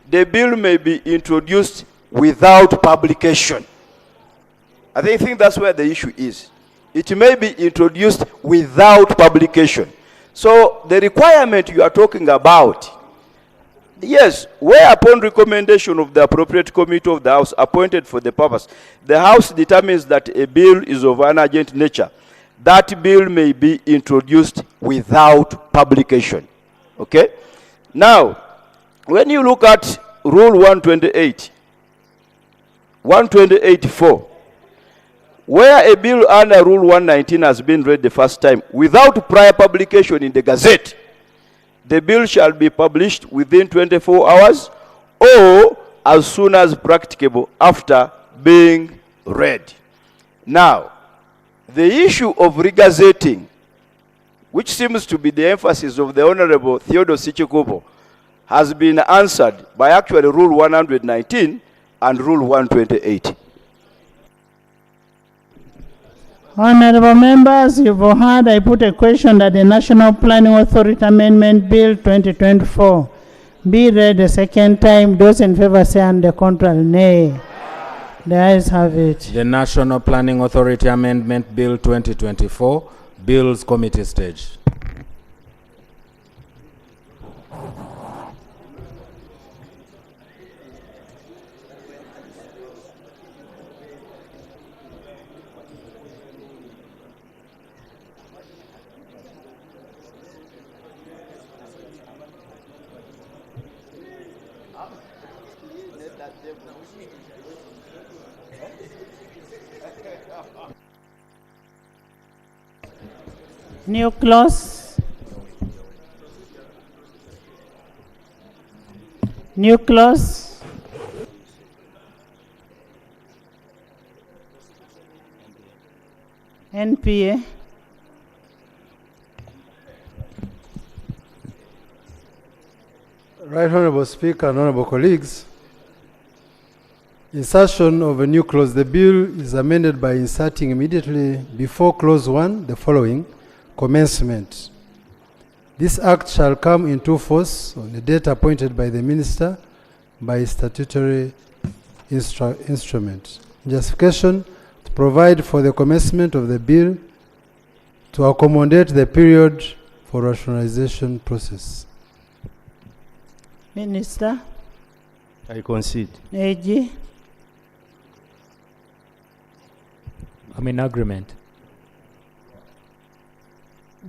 the bill may be introduced without publication. I think that's where the issue is. It may be introduced without publication. So the requirement you are talking about, yes, where upon recommendation of the appropriate committee of the House appointed for the purpose, the House determines that a bill is of an urgent nature, that bill may be introduced without publication. Okay? Now, when you look at Rule 128, 128.4, where a bill under Rule 119 has been read the first time without prior publication in the Gazette, the bill shall be published within 24 hours or as soon as practicable after being read. Now, the issue of regazetting, which seems to be the emphasis of the Honorable Theodore Sichikubo, has been answered by actually Rule 119 and Rule 128. Honorable members, you've heard I put a question that the National Planning Authority Amendment Bill 2024 be read a second time. Those in favor say and the contrary, nay. The ayes have it. The National Planning Authority Amendment Bill 2024, Bills Committee stage. New clause. New clause. NPA. Right Honourable Speaker and Honourable colleagues, insertion of a new clause. The bill is amended by inserting immediately before clause 1 the following: commencement. This act shall come into force on the date appointed by the minister by statutory instrument. Justification: to provide for the commencement of the bill to accommodate the period for rationalization process. Minister, I concede. AG, I'm in agreement.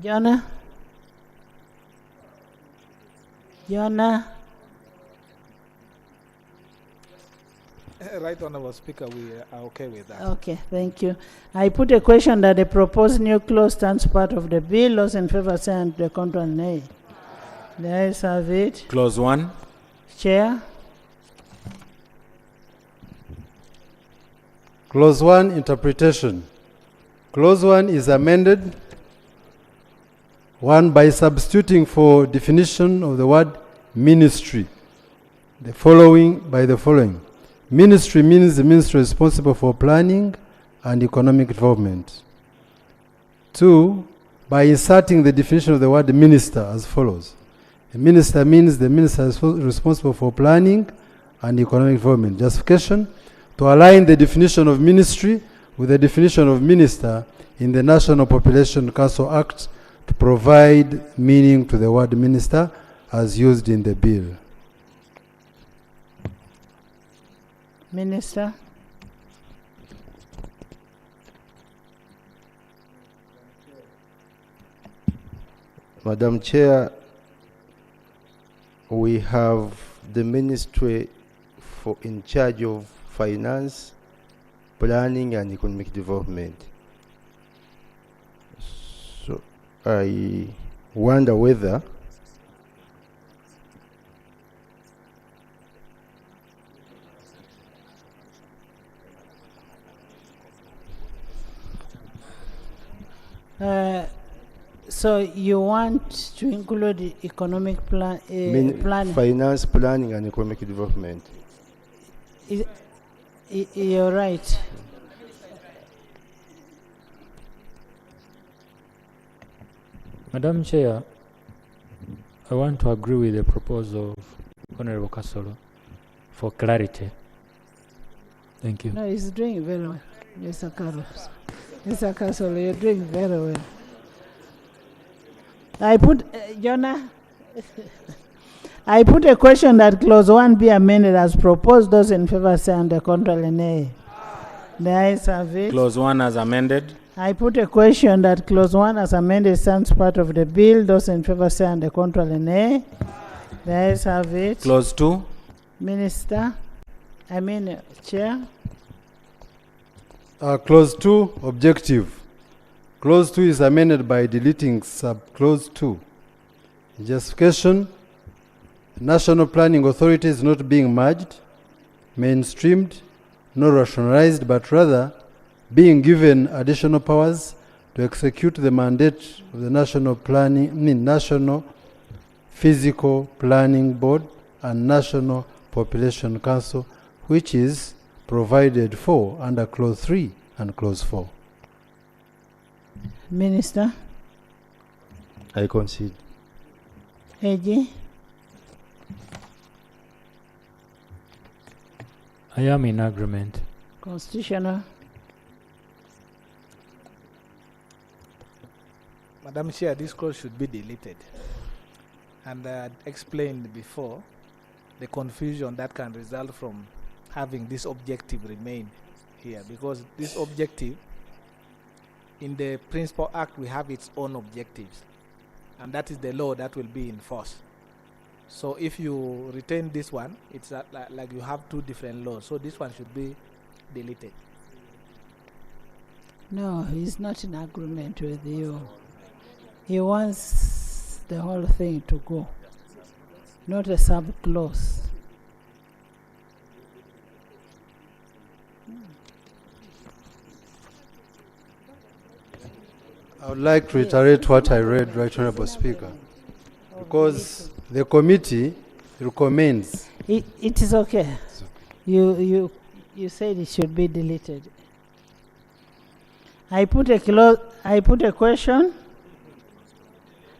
Jonah, Right, Honorable Speaker, we are okay with that. okay, thank you. I put a question that the proposed new clause stands part of the bill. Those in favor say and the contrary nay. The ayes have it. Clause 1. Chair, Clause 1, interpretation. Clause 1 is amended. 1, by substituting for definition of the word ministry, the following. Ministry means the ministry responsible for planning and economic development. 2, by inserting the definition of the word minister as follows. A minister means the minister is responsible for planning and economic development. Justification: to align the definition of ministry with the definition of minister in the National Population Council Act to provide meaning to the word minister as used in the bill. Minister, Madam Chair, we have the ministry in charge of finance, planning and economic development. So I wonder whether so you want to include the economic planning? finance, planning and economic development. You're right. Madam Chair, I want to agree with the proposal of Honorable Kasolo for clarity. Thank you. No, he's doing very well. Mr. Carlos. Mr. Castle, you're doing very well. I put, Jonah, I put a question that clause 1 be amended as proposed. Those in favor say and the contrary nay. The ayes have it. Clause 1 as amended. I put a question that clause 1 as amended stands part of the bill. Those in favor say and the contrary nay. The ayes have it. Clause 2. Minister, Chair. Clause 2, objective. Clause 2 is amended by deleting sub-clause 2. Justification: National Planning Authority is not being merged, mainstreamed, nor rationalized, but rather being given additional powers to execute the mandate of the National Physical Planning Board and National Population Council, which is provided for under Clause 3 and Clause 4. Minister. I concede. AG. I am in agreement. Constitutional. Madam Chair, this clause should be deleted. And I explained before the confusion that can result from having this objective remain here, because this objective in the Principal Act we have its own objectives, and that is the law that will be in force. So if you retain this one, it's like you have two different laws, so this one should be deleted. No, he's not in agreement with you. He wants the whole thing to go, not a sub-clause. I would like to reiterate what I read, Right Honourable Speaker, because the committee recommends. It is okay. You said it should be deleted. I put a question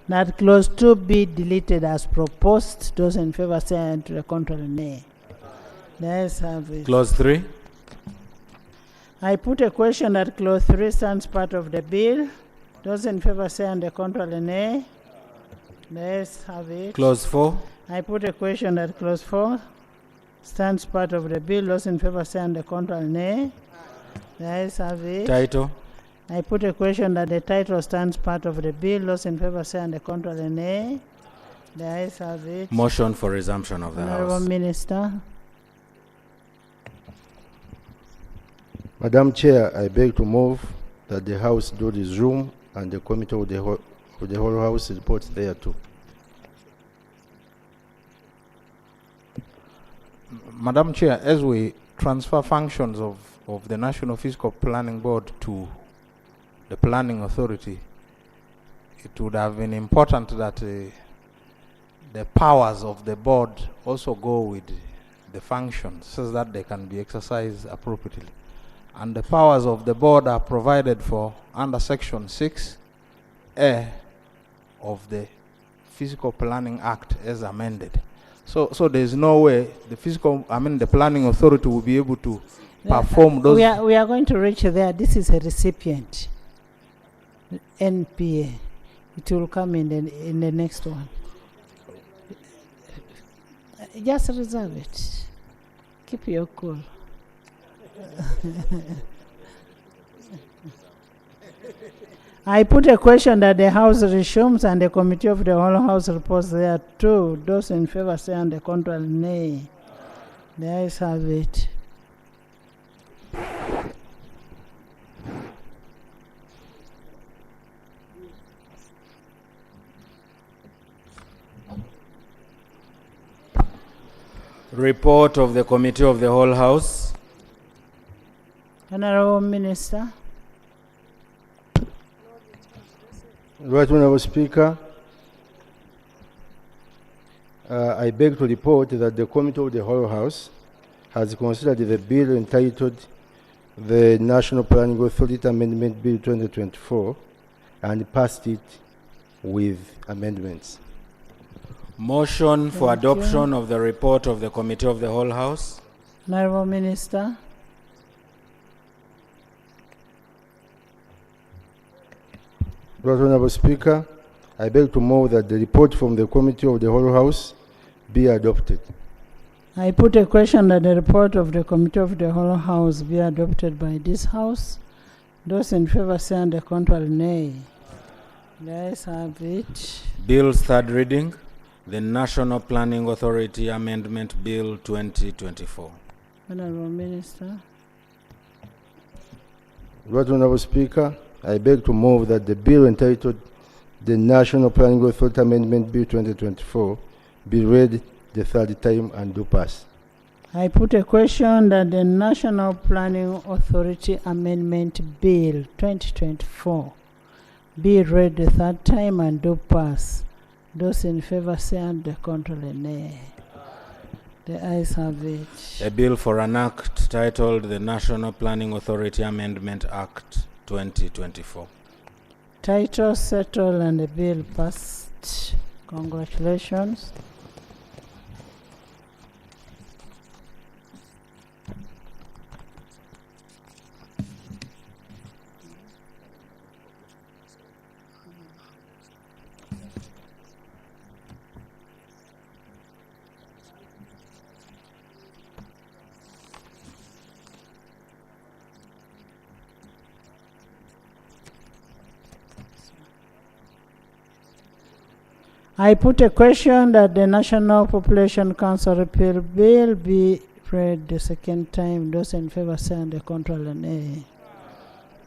that clause 2 be deleted as proposed. Those in favor say and to the contrary nay. The ayes have it. Clause 3. I put a question that clause 3 stands part of the bill. Those in favor say on the contrary, nay. The ayes have it. Clause 4. I put a question that clause 4 stands part of the bill. Those in favor say on the contrary, nay. The ayes have it. Title. I put a question that the title stands part of the bill. Those in favor say on the contrary, nay. The ayes have it. Motion for resumption of the Honorable House. Minister. Madam Chair, I beg to move that the House do resume and the Committee of the whole House reports thereto. Madam Chair, as we transfer functions of the National Fiscal Planning Board to the Planning Authority, it would have been important that the powers of the board also go with the functions so that they can be exercised appropriately. And the powers of the board are provided for under Section 6A of the Fiscal Planning Act as amended. So there is no way the Planning Authority will be able to perform those. We are going to reach there. This is a recipient, NPA. It will come in the next one. Just reserve it. Keep your cool. I put a question that the House resumes and the Committee of the whole House reports there too. Those in favor say on the contrary, nay. The ayes have it. Report of the Committee of the whole House. Honorable Minister. Right Honorable Speaker, I beg to report that the Committee of the whole House has considered the bill entitled the National Planning Authority Amendment Bill 2024 and passed it with amendments. Motion for Thank adoption you. of the report of the Committee of the whole House. Honorable Minister. Right Honorable Speaker, I beg to move that the report from the Committee of the whole House be adopted. I put a question that the report of the Committee of the whole House be adopted by this House. Those in favor say on the contrary, nay. The ayes have it. Bill's third reading. The National Planning Authority Amendment Bill 2024. Honorable Minister. Right Honorable Speaker, I beg to move that the bill entitled the National Planning Authority Amendment Bill 2024 be read the third time and do pass. I put a question that the National Planning Authority Amendment Bill 2024 be read the third time and do pass. Those in favor say on the contrary, nay. The ayes have it. A bill for an act titled the National Planning Authority Amendment Act 2024. Title settled and the bill passed. Congratulations. I put a question that the National Population Council repeal bill be read the second time. Those in favor say on the contrary, nay.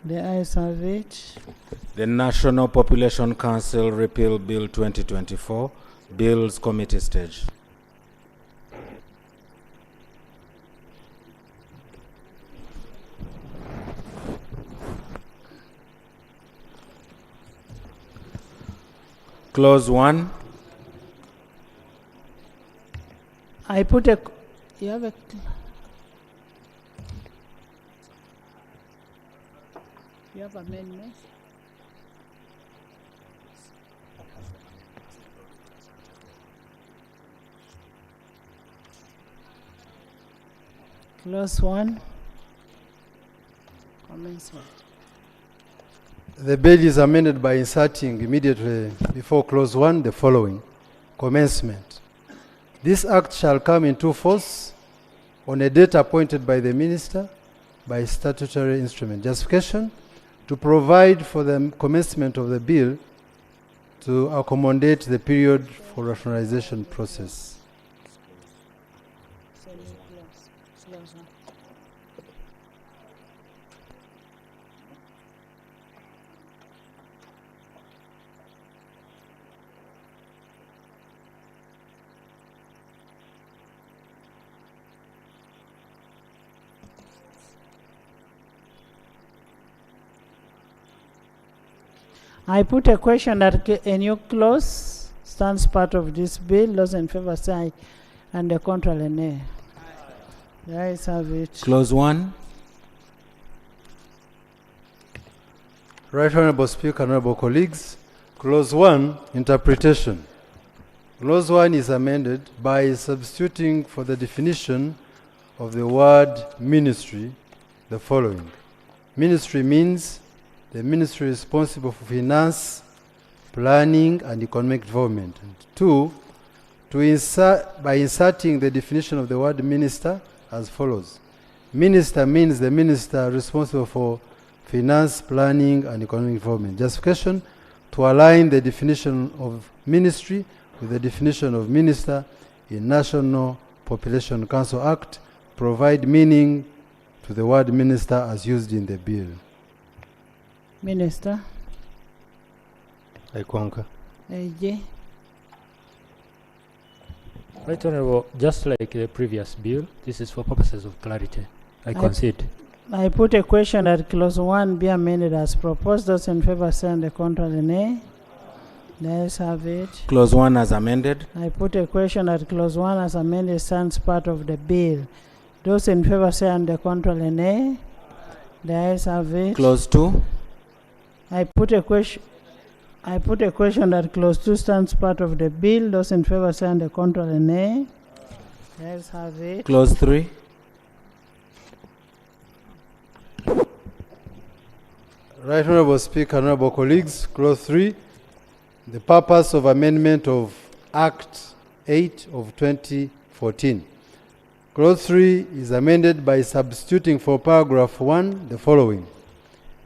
The ayes have it. The National Population Council Repeal Bill 2024, Bills Committee stage. Clause 1. I put a. You have a. You have amendment? Clause 1. Commencement. The bill is amended by inserting immediately before clause 1 the following: commencement. This act shall come into force on a date appointed by the minister by statutory instrument. Justification: to provide for the commencement of the bill to accommodate the period for rationalization process. I put a question that a new clause stands part of this bill. Those in favor say aye, and the contrary nay. The ayes have it. Clause 1. Right Honorable Speaker, honorable colleagues, clause 1, interpretation. Clause 1 is amended by substituting for the definition of the word ministry the following: ministry means the ministry responsible for finance, planning, and economic development. And 2, by inserting the definition of the word minister as follows: minister means the minister responsible for finance, planning, and economic development. Justification: to align the definition of ministry with the definition of minister in National Population Council Act, provide meaning to the word minister as used in the bill. Minister. I concur. AJ. Right Honorable, just like the previous bill, this is for purposes of clarity. I concede. I put a question that clause 1 be amended as proposed. Those in favor say and the contrary nay. The ayes have it. Clause 1 as amended. I put a question that clause 1 as amended stands part of the bill. Those in favor say and the contrary nay. The ayes have it. Clause 2. I put a question that clause 2 stands part of the bill. Those in favor say and the contrary nay. The ayes have it. Clause 3. Right Honorable Speaker, honorable colleagues, clause 3, the purpose of amendment of Act 8 of 2014. Clause 3 is amended by substituting for paragraph 1 the following: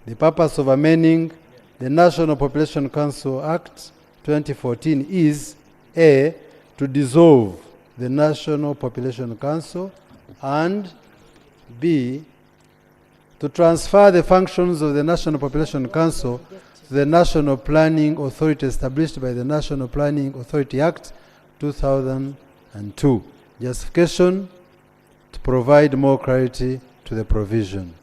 the purpose of amending the National Population Council Act 2014 is A, to dissolve the National Population Council, and B, to transfer the functions of the National Population Council to the National Planning Authority established by the National Planning Authority Act 2002. Justification: to provide more clarity to the provision.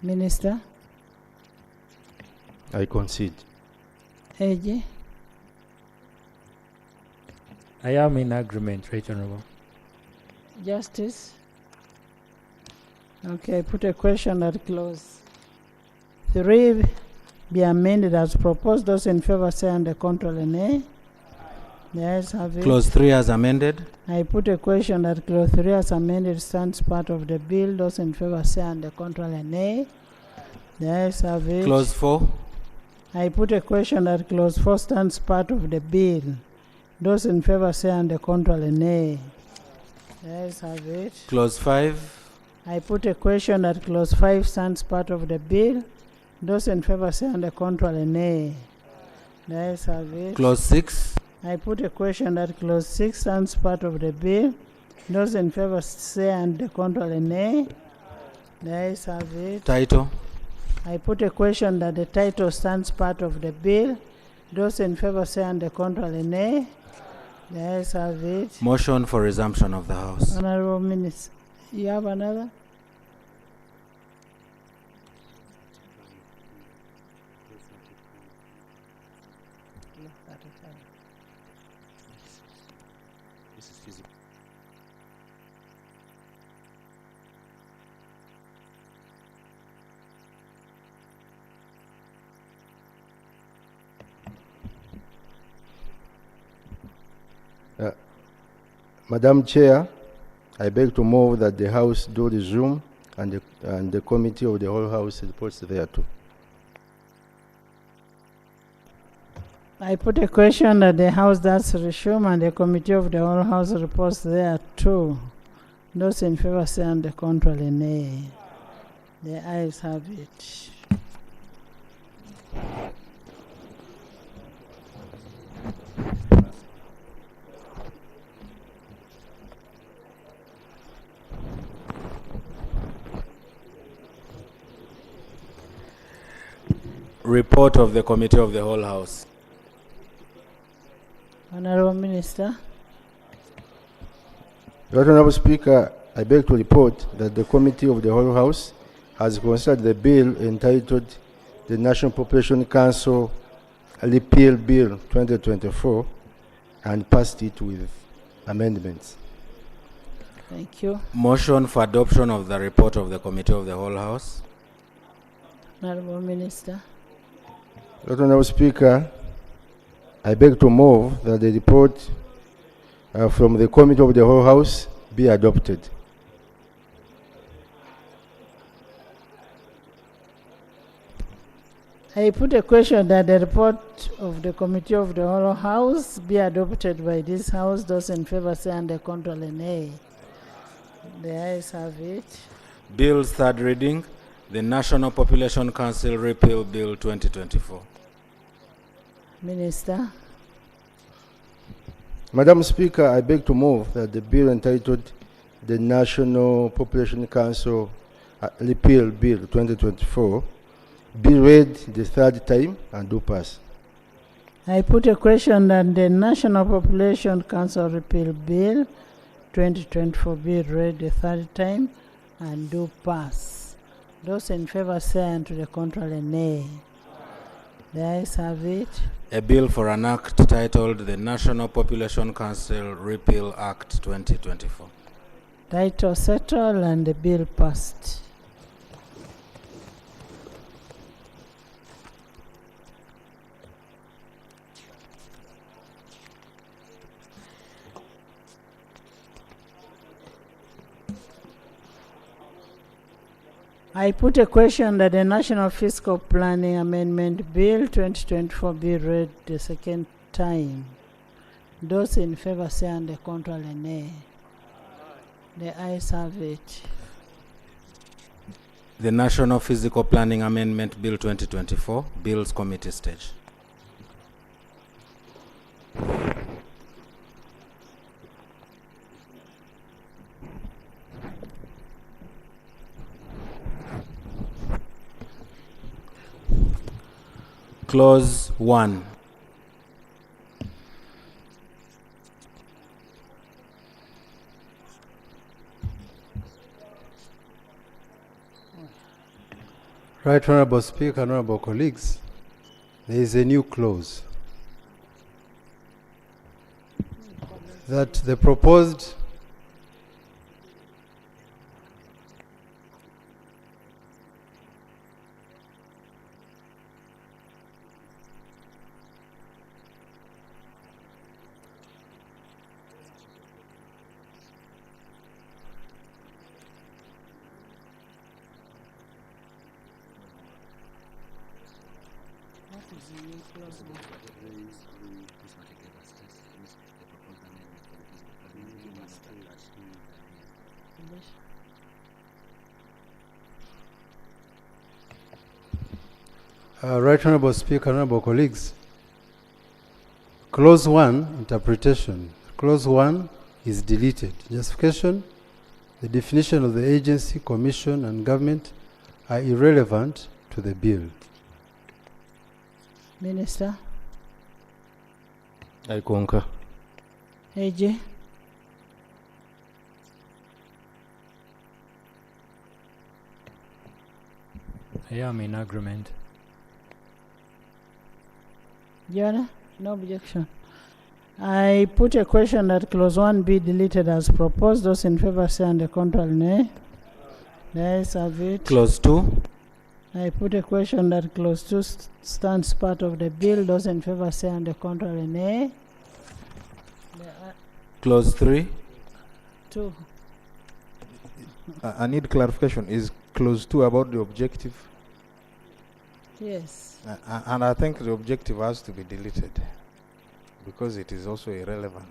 Minister. I concede. AJ. I am in agreement, Right Honorable. Justice. Okay, I put a question that clause 3 be amended as proposed. Those in favor say and the contrary nay. The ayes have it. Clause 3 as amended. I put a question that clause 3 as amended stands part of the bill. Those in favor say and the contrary nay. The ayes have it. Clause 4. I put a question that clause 4 stands part of the bill. Those in favor say and the contrary nay. The ayes have it. Clause 5. I put a question that clause 5 stands part of the bill. Those in favor say and the contrary nay. The ayes have it. Clause 6. I put a question that clause 6 stands part of the bill. Those in favor say and the contrary nay. The ayes have it. Title. I put a question that the title stands part of the bill. Those in favor say and the contrary nay. The ayes have it. Motion for resumption of the House. Honorable Minister, you have another? Madam Chair, I beg to move that the House do resume and and the committee of the whole house reports thereto. I put a question that the house does resume and the committee of the whole house reports there too. Those in favor say and the contrary nay. The ayes have it. Report of the Committee of the Whole House. Honorable Minister. Right Honorable Speaker, I beg to report that the Committee of the Whole House has considered the bill entitled the National Population Council Repeal Bill 2024 and passed it with amendments. Thank you. Motion for adoption of the report of the Committee of the Whole House. Honorable Minister. Right Honorable Speaker, I beg to move that the report from the Committee of the Whole House be adopted. I put a question that the report of the Committee of the Whole House be adopted by this House. Those in favor say and the contrary nay. The ayes have it. Bill's third reading, the National Population Council Repeal Bill 2024. Minister. Madam Speaker, I beg to move that the bill entitled the National Population Council Repeal Bill 2024 be read the third time and do pass. I put a question that the National Population Council Repeal Bill 2024 be read the third time and do pass. Those in favor say and to the contrary nay. The ayes have it. A bill for an act titled the National Population Council Repeal Act 2024. Title settled and the bill passed. I put a question that the National Fiscal Planning Amendment Bill 2024 be read the second time. Those in favor say and the contrary nay. The ayes have it. The National Physical Planning Amendment Bill 2024, Bills Committee stage. Clause 1. Right Honorable Speaker, honorable colleagues, there is a new clause that the proposed Right Honorable Speaker, honorable colleagues, Clause 1, interpretation. Clause 1 is deleted. Justification, the definition of the agency, commission, and government are irrelevant to the bill. Minister. I concur. AJ. I am in agreement. Your Honor, no objection. I put a question that clause 1 be deleted as proposed. Those in favor say and the contrary nay. The ayes have it. Clause 2. I put a question that clause 2 stands part of the bill. Those in favor say and the contrary nay. Clause 3. 2. I need clarification. Is clause 2 about the objective? Yes. And I think the objective has to be deleted because it is also irrelevant.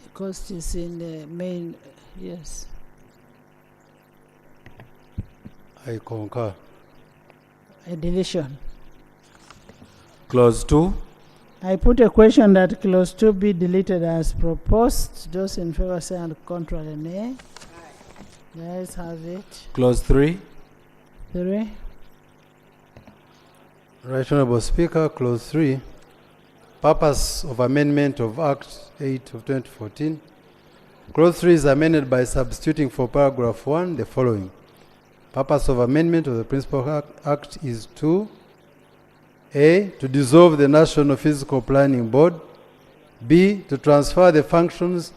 Because it's in the main, yes. I concur. A deletion. Clause 2. I put a question that clause 2 be deleted as proposed. Those in favor say and contrary nay. The ayes have it. Clause 3. 3. Right Honorable Speaker, Clause 3. Purpose of amendment of Act 8 of 2014. Clause 3 is amended by substituting for paragraph 1 the following. Purpose of amendment of the Principal Act is to A. To dissolve the National Physical Planning Board. B. To transfer the functions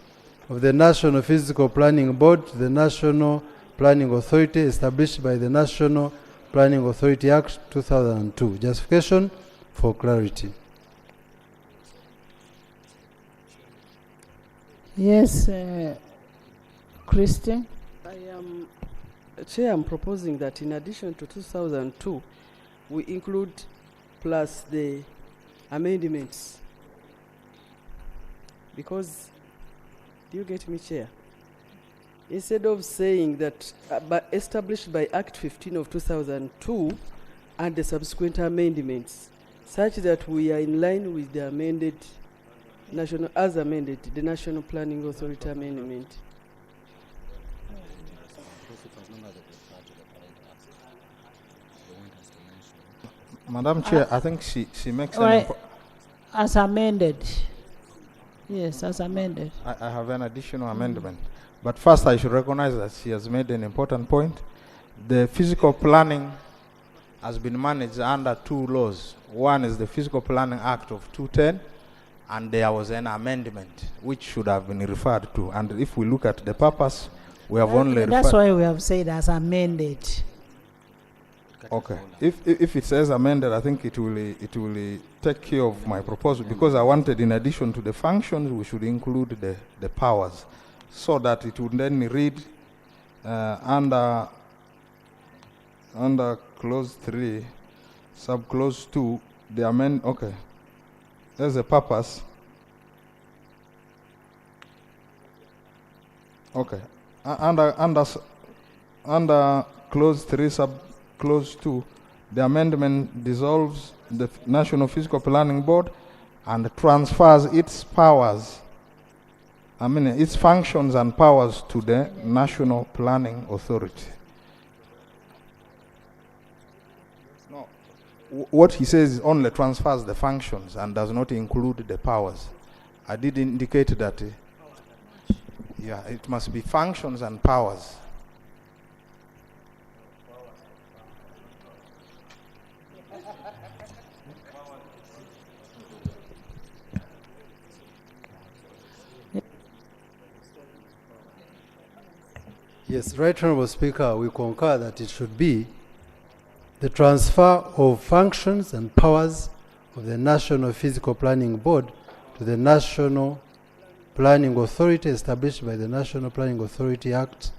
of the National Physical Planning Board to the National Planning Authority established by the National Planning Authority Act 2002. Justification for clarity. Yes, Christian. Chair, I'm proposing that in addition to 2002, we include plus the amendments. Because, do you get me, Chair? Instead of saying that established by Act 15 of 2002 and the subsequent amendments, such that we are in line with the amended national, as amended, the National Planning Authority Amendment. Madam Chair, I think she makes as amended. Yes, as amended. I have an additional amendment. But first I should recognize that she has made an important point. The physical planning has been managed under two laws. One is the Physical Planning Act of 2010, and there was an amendment which should have been referred to. And if we look at the purpose, we have only That's referred. why we have said as amended. Okay. If it says amended, I think it will take care of my proposal, because I wanted, in addition to the functions, we should include the powers, so that it would then read under clause 3, subclause 2, the amend. Okay. There's a purpose. Okay. Under clause 3, subclause 2, the amendment dissolves the National Physical Planning Board and transfers its powers, its functions and powers to the National Planning Authority. No, what he says only transfers the functions and does not include the powers. I did indicate that, it must be functions and powers. Yes, Right Honorable Speaker, we concur that it should be the transfer of functions and powers of the National Physical Planning Board to the National Planning Authority established by the National Planning Authority Act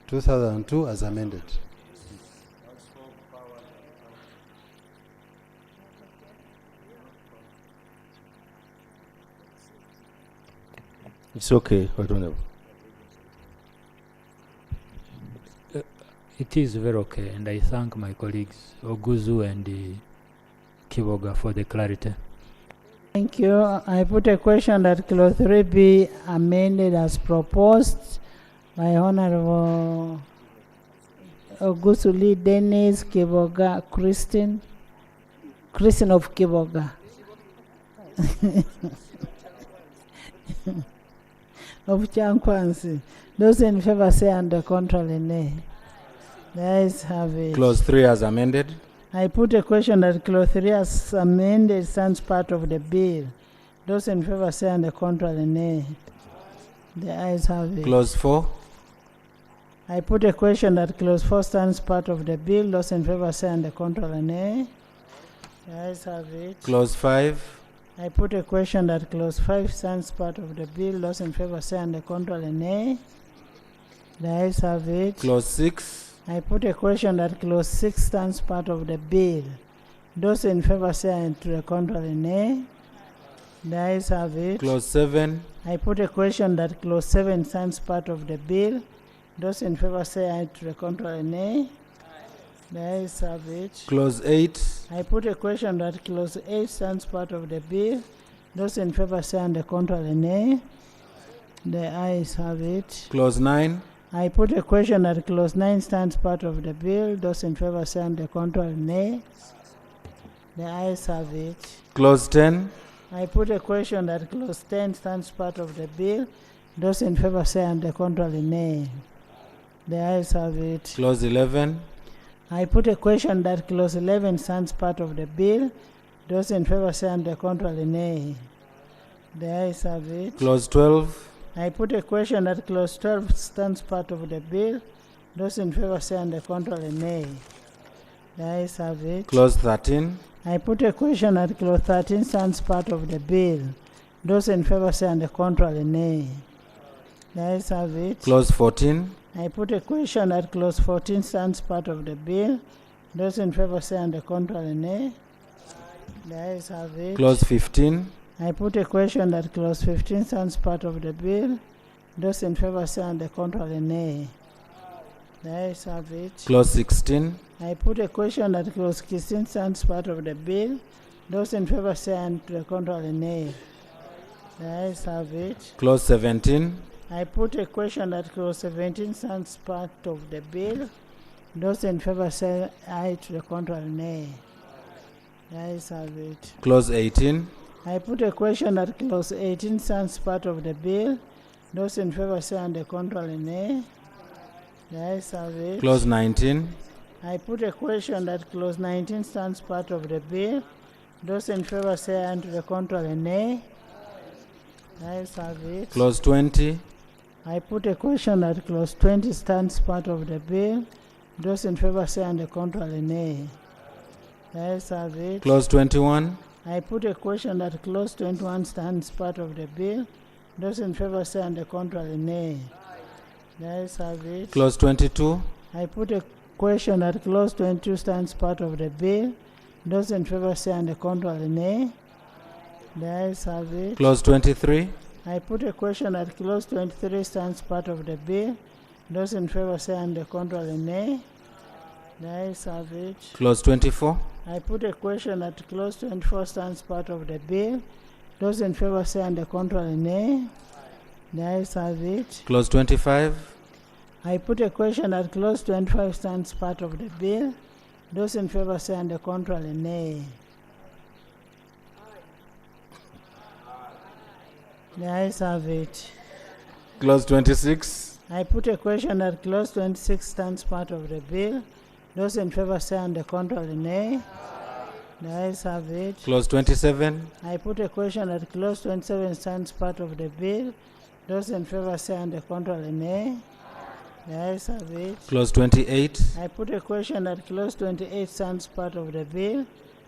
2002 as amended. It's okay, Right Honorable. It is very okay, and I thank my colleagues Oguzu and Kiboga for the clarity. Thank you. I put a question that clause 3 be amended as proposed by Honorable Oguzu Lee Dennis Kiboga Christine of Kiboga. Of Chankwansi. Those in favor say under contrary nay. The ayes have it. Clause 3 as amended. I put a question that clause 3 as amended stands part of the bill. Those in favor say under contrary nay. The ayes have it. Clause 4. I put a question that clause 4 stands part of the bill. Those in favor say under contrary nay. The ayes have it. Clause 5. I put a question that clause 5 stands part of the bill. Those in favor say under contrary nay. The ayes have it. Clause 6. I put a question that clause 6 stands part of the bill. Those in favor say aye, and to the contrary nay. The ayes have it. Clause 7. I put a question that clause 7 stands part of the bill. Those in favor say aye, to the contrary nay. The ayes have it. Clause 8. I put a question that clause 8 stands part of the bill. Those in favor say aye, and the contrary nay. The ayes have it. Clause 9. I put a question that clause 9 stands part of the bill. Those in favor say aye, and the contrary nay. The ayes have it. Clause 10. I put a question that clause 10 stands part of the bill. Those in favor say aye, and the contrary nay. The ayes have it. Clause 11. I put a question that clause 11 stands part of the bill. Those in favor say aye, and the contrary nay. The ayes have it. Clause 12. I put a question that clause 12 stands part of the bill. Those in favor say aye, and the contrary nay. The ayes have it. Clause 13. I put a question that clause 13 stands part of the bill. Those in favor say aye, and the contrary nay. The ayes have it. Clause 14. I put a question that clause 14 stands part of the bill. Those in favor say aye, and the contrary nay. The ayes have it. Clause 15. I put a question that clause 15 stands part of the bill. Those in favor say aye, and the contrary nay. The ayes have it. Clause 16. I put a question that clause 16 stands part of the bill. Those in favor say aye, and to the contrary nay. The ayes have it. Clause 17. I put a question that clause 17 stands part of the bill. Those in favor say aye, to the contrary nay. The ayes have it. Clause 18. I put a question that clause 18 stands part of the bill. Those in favor say aye, and the contrary nay. The ayes have it. Clause 19. I put a question that clause 19 stands part of the bill. Those in favor say aye, and to the contrary nay. The ayes have it. Clause 20. I put a question that clause 20 stands part of the bill. Those in favor say aye, and the contrary nay. The ayes have it. Clause 21. I put a question that clause 21 stands part of the bill. Those in favor say aye, and the contrary nay. The ayes have it. Clause 22. I put a question that clause 22 stands part of the bill. Those in favor say aye, and the contrary nay. The ayes have it. Clause 23. I put a question that clause 23 stands part of the bill. Those in favor say aye, and the contrary nay. The ayes have it. Clause 24. I put a question that clause 24 stands part of the bill. Those in favor say aye, and the contrary nay. The ayes have it. Clause 25. I put a question that clause 25 stands part of the bill. Those in favor say aye, and the contrary nay. The ayes have it. Clause 26. I put a question that clause 26 stands part of the bill. Those in favor say aye, and the contrary nay. The ayes have it. Clause 27. I put a question that clause 27 stands part of the bill. Those in favor say aye, and the contrary nay. The ayes have it. Clause 28. I put a question that clause 28 stands part of the bill.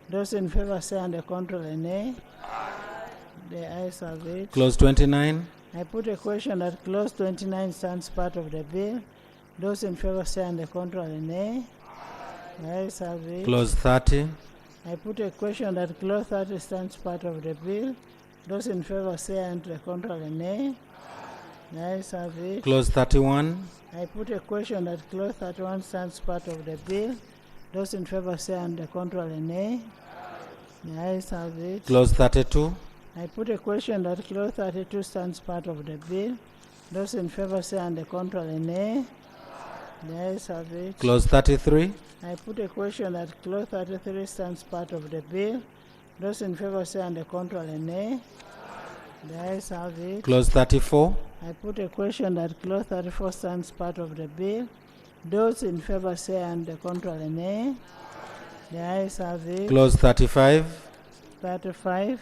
Those in favor say aye, and the contrary nay. The ayes have it. Clause 29. I put a question that clause 29 stands part of the bill. Those in favor say aye, and the contrary nay. The ayes have it. Clause 30. I put a question that clause 30 stands part of the bill. Those in favor say aye, and to the contrary nay. The ayes have it. Clause 31. I put a question that clause 31 stands part of the bill. Those in favor say aye, and the contrary nay. The ayes have it. Clause 32. I put a question that clause 32 stands part of the bill. Those in favor say aye, and the contrary nay. The ayes have it. Clause 33. I put a question that clause 33 stands part of the bill. Those in favor say aye, and the contrary nay. The ayes have it. Clause 34. I put a question that clause 34 stands part of the bill. Those in favor say aye, and the contrary nay. The ayes have it. Clause 35. 35.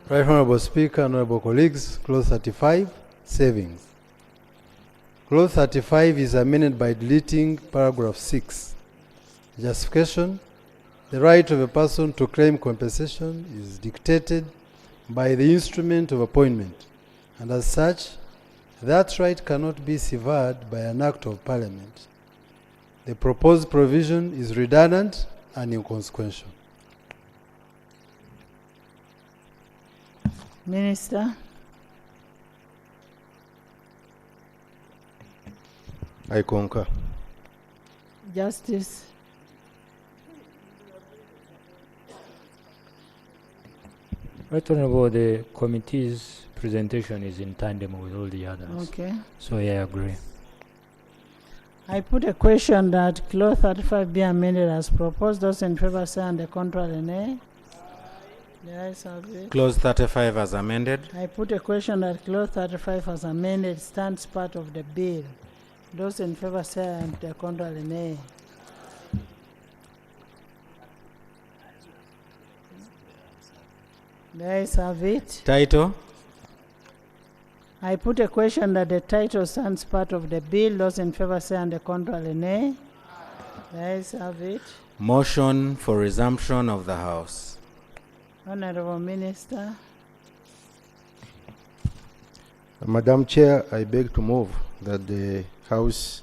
Right Honorable Speaker, Honorable colleagues, Clause 35, savings. Clause 35 is amended by deleting paragraph 6. Justification: the right of a person to claim compensation is dictated by the instrument of appointment, and as such, That right cannot be severed by an act of Parliament. The proposed provision is redundant and inconsequential. Minister, I concur. Justice. Right Honorable, the committee's presentation is in tandem with all the others. Okay. So yeah, I agree. I put a question that clause 35 be amended as proposed. Those in favor say and the contrary nay. The ayes have it. Clause 35 as amended. I put a question that clause 35 as amended stands part of the bill. Those in favor say and the contrary nay. The ayes have it. Title. I put a question that the title stands part of the bill. Those in favor say and the contrary nay. The ayes have it. Motion for resumption of the House. Honorable Minister. Madam Chair, I beg to move that the House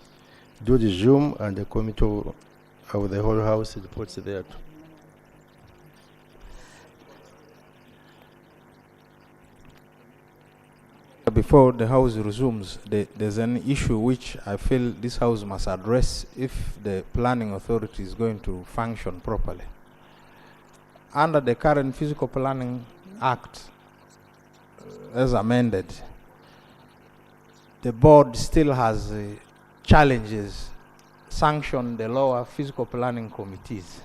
do resume and the committee of the whole House reports thereto. Before the House resumes, there's an issue which I feel this House must address if the planning authority is going to function properly. Under the current Physical Planning Act, as amended, the board still has challenges sanction the lower physical planning committees.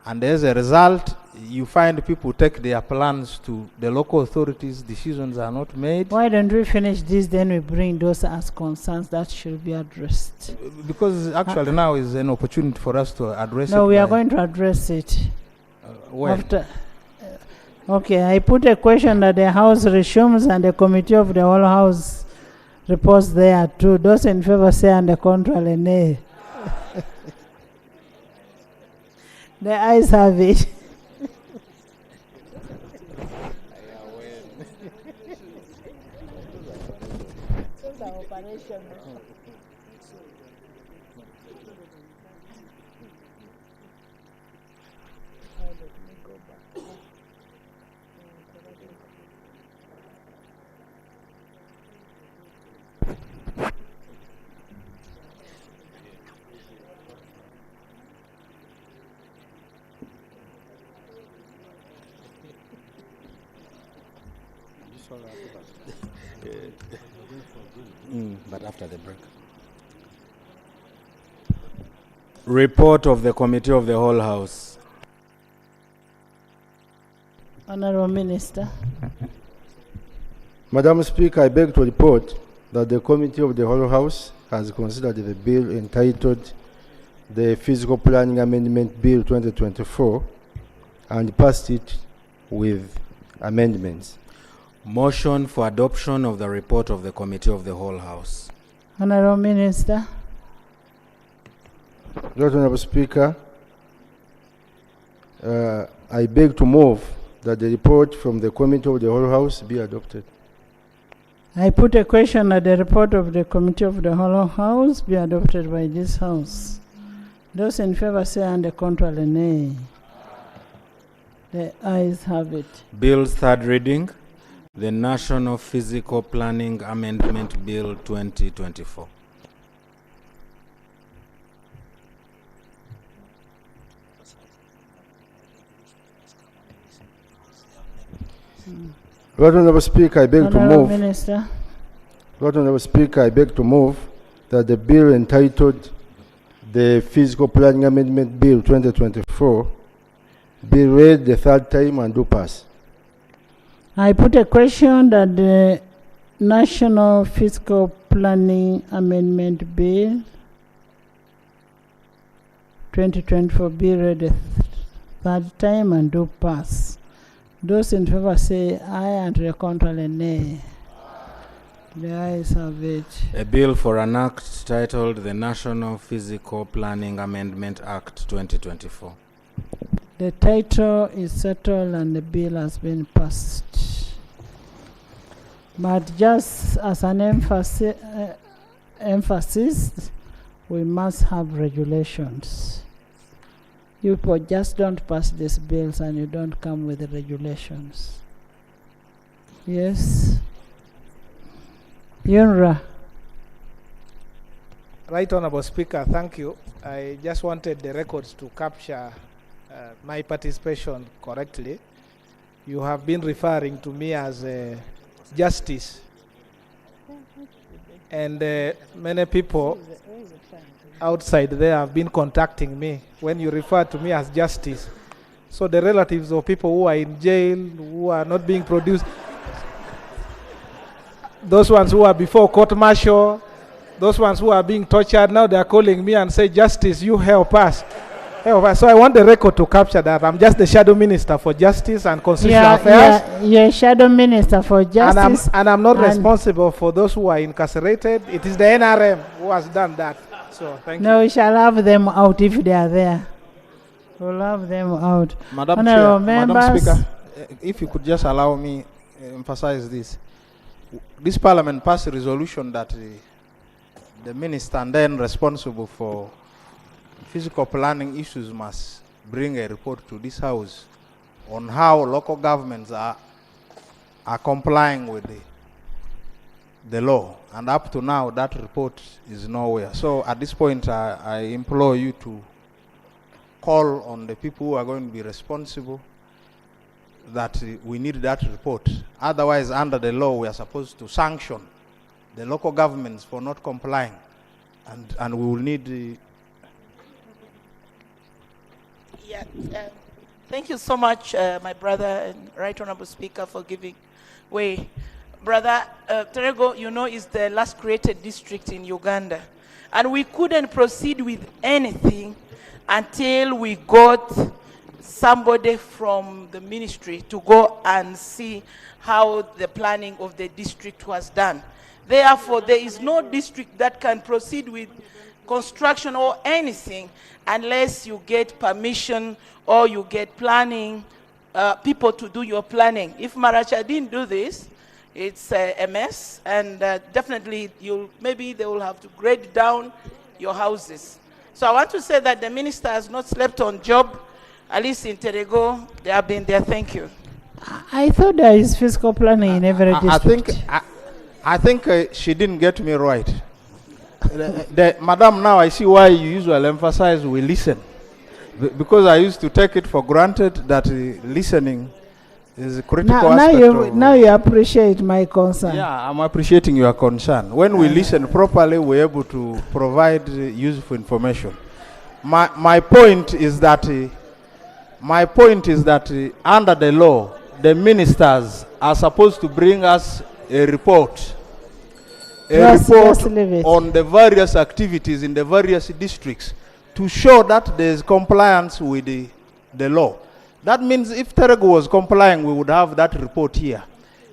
And as a result, you find people take their plans to the local authorities, decisions are not made. Why don't we finish this, then we bring those as concerns that should be addressed? Because actually now is an opportunity for us to address it. No, we are going to address it. When? After, okay, I put a question that the House resumes and the committee of the whole House reports there too. Those in favor say and the contrary nay. The ayes have it. But after the break. Report of the Committee of the Whole House. Honorable Minister. Madam Speaker, I beg to report that the Committee of the Whole House has considered the bill entitled the Physical Planning Amendment Bill 2024 and passed it with amendments. Motion for adoption of the report of the Committee of the Whole House. Honorable Minister. Right Honorable Speaker, I beg to move that the report from the Committee of the Whole House be adopted. I put a question that the report of the Committee of the Whole House be adopted by this House. Those in favor say and the contrary nay. The ayes have it. Bill's third reading. The National Physical Planning Amendment Bill 2024. Right Honorable Speaker, I beg to move. Minister. Right Honorable Speaker, I beg to move that the bill entitled the Physical Planning Amendment Bill 2024 be read the third time and do pass. I put a question that the National Fiscal Planning Amendment Bill 2024 be read the third time and do pass. Those in favor say aye and the contrary nay. The ayes have it. A bill for an act titled the National Physical Planning Amendment Act 2024. The title is settled and the bill has been passed. But just as an emphasis, we must have regulations. You people just don't pass these bills and you don't come with the regulations. Yes? Yunra. Right Honorable Speaker, thank you. I just wanted the records to capture my participation correctly. You have been referring to me as justice. And many people outside there have been contacting me when you refer to me as justice. So the relatives of people who are in jail, who are not being produced, those ones who are before court martial, those ones who are being tortured, now they are calling me and say, Justice, you help us. Help us. So I want the record to capture that. I'm just the shadow minister for justice and constitutional affairs. You're a shadow minister for justice. And I'm not responsible for those who are incarcerated. It is the NRM who has done that. So thank you. No, we shall have them out if they are there. We'll have them out. Madam Honorable Chair, members, Madam Speaker, if you could just allow me emphasize this. This Parliament passed a resolution that the minister and then responsible for physical planning issues must bring a report to this House on how local governments are complying with the law. And up to now, that report is nowhere. So at this point, I implore you to call on the people who are going to be responsible that we need that report. Otherwise, under the law, we are supposed to sanction the local governments for not complying. And we will need Yeah, thank you so much, my brother and Right Honorable Speaker, for giving way. Brother, Terego, you know, is the last created district in Uganda. And we couldn't proceed with anything until we got somebody from the ministry to go and see how the planning of the district was done. Therefore, there is no district that can proceed with construction or anything unless you get permission or you get planning, people to do your planning. If Maracha didn't do this, it's a mess, and definitely maybe they will have to grade down your houses. So I want to say that the minister has not slept on job, at least in Terego. They have been there. Thank you. I thought there is fiscal planning in every district. I think she didn't get me right. Madam, now I see why you usually emphasize we listen. Because I used to take it for granted that listening is a critical aspect. Now you appreciate my concern. Yeah, I'm appreciating your concern. When we listen properly, we're able to provide useful information. My point is that under the law, the ministers are supposed to bring us a report. On the various activities in the various districts to show that there is compliance with the law. That means if Terego was complying, we would have that report here.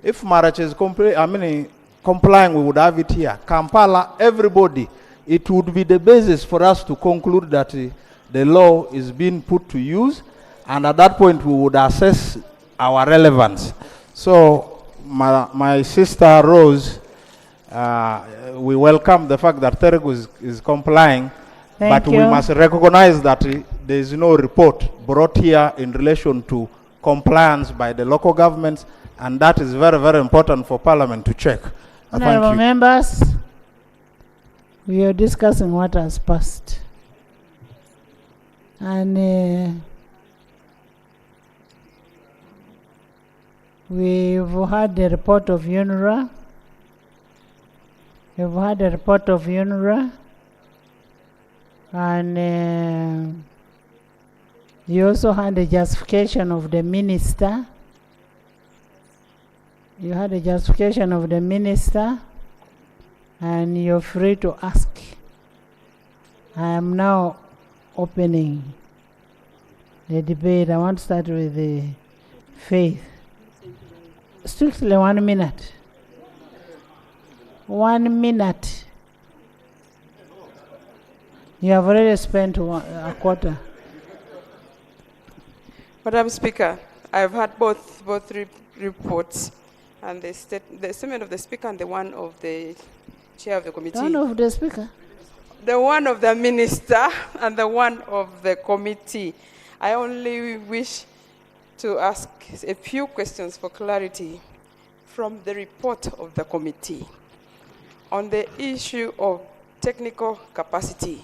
If Marach is complying, we would have it here. Kampala, everybody, it would be the basis for us to conclude that the law is being put to use, and at that point we would assess our relevance. So my sister Rose, we welcome the fact that Terego is complying, but we must recognize that there is no report brought here in relation to compliance by the local governments, and that is very, very important for Parliament to check. Honorable members, we are discussing what has passed. And we've had the report of UNRWA. We've had a report of UNRWA, and you also had a justification of the minister. You had a justification of the minister, and you're free to ask. I am now opening the debate. I want to start with the faith. Strictly 1 minute. 1 minute. You have already spent a quarter. Madam Speaker, I've had both reports. and the statement of the Speaker and the one of the Chair of the Committee. One of the Speaker. The one of the Minister and the one of the Committee. I only wish to ask a few questions for clarity from the report of the committee. On the issue of technical capacity,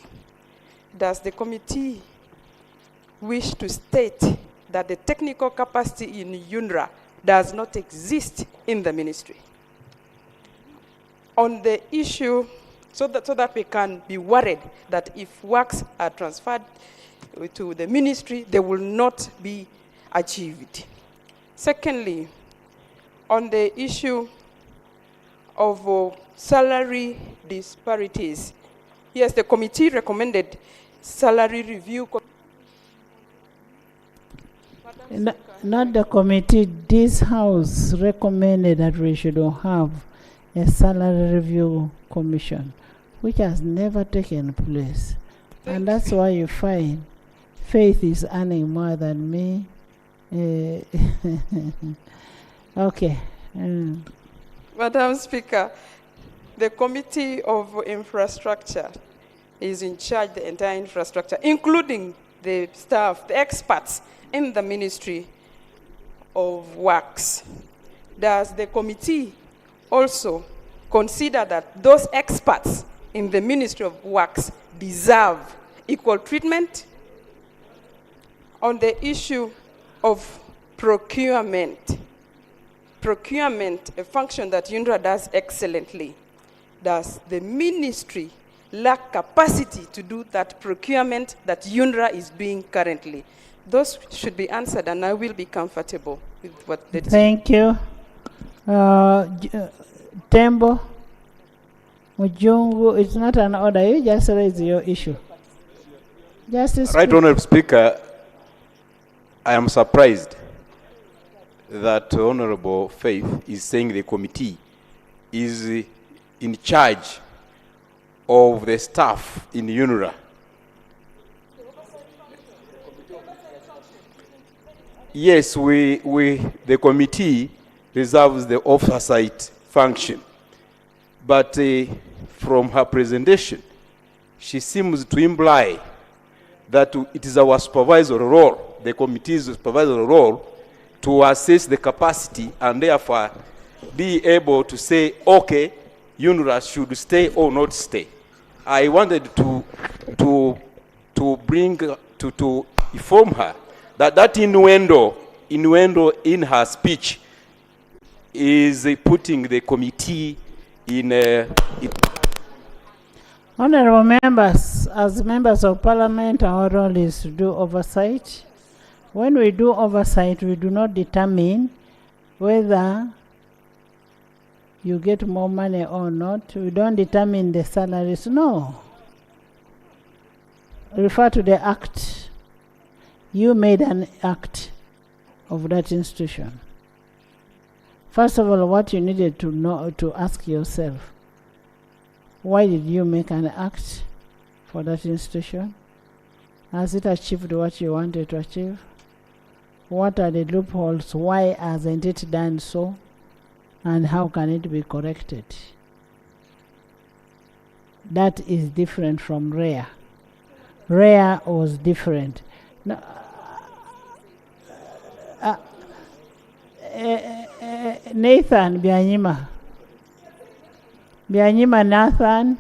does the committee wish to state that the technical capacity in UNRA does not exist in the ministry? On the issue, so that we can be worried that if works are transferred to the ministry, they will not be achieved. Secondly, on the issue of salary disparities, yes, the committee recommended salary review. Not the committee, this house recommended that we should have a salary review commission, which has never taken place. And that's why you find Faith is earning more than me. Okay. Madam Speaker, the Committee of Infrastructure is in charge of the entire infrastructure, including the staff, the experts in the Ministry of Works. Does the committee also consider that those experts in the Ministry of Works deserve equal treatment? On the issue of procurement, a function that UNRWA does excellently, does the ministry lack capacity to do that procurement that UNRWA is doing currently? Those should be answered, and I will be comfortable with what they do. Thank you. Tembo, Mujungu, it's not an order. You just raise your issue. Justice. Right Honourable Speaker, I am surprised that Honourable Faith is saying the committee is in charge of the staff in UNRWA. Yes, the committee reserves the oversight function, but from her presentation, she seems to imply that it is our supervisory role, the committee's supervisory role, to assess the capacity and therefore be able to say, okay, UNRWA should stay or not stay. I wanted to inform her that innuendo in her speech is putting the committee in Honorable members, as members of parliament, our role is to do oversight. When we do oversight, we do not determine whether you get more money or not. We don't determine the salaries. No. Refer to the act. You made an act of that institution. First of all, what you needed to know, to ask yourself, why did you make an act for that institution? Has it achieved what you wanted to achieve? What are the loopholes? Why hasn't it done so? And how can it be corrected? That is different from RARE. RARE was different. No, Nathan Byanyima. Byanyima Nathan.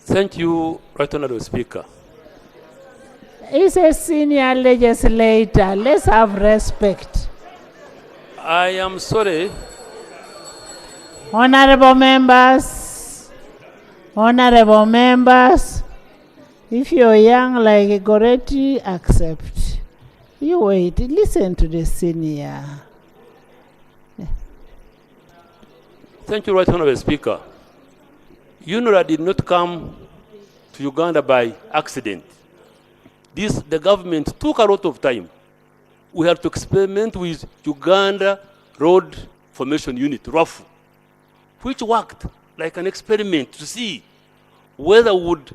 Thank you, Right Honourable Speaker. He's a senior legislator. Let's have respect. I am sorry. Honorable members, if you're young like Goretti, accept. You wait, listen to the senior. Thank you, Right Honourable Speaker. UNRWA did not come to Uganda by accident. The government took a lot of time. We had to experiment with Uganda Road Formation Unit, ROFU, which worked like an experiment to see whether we would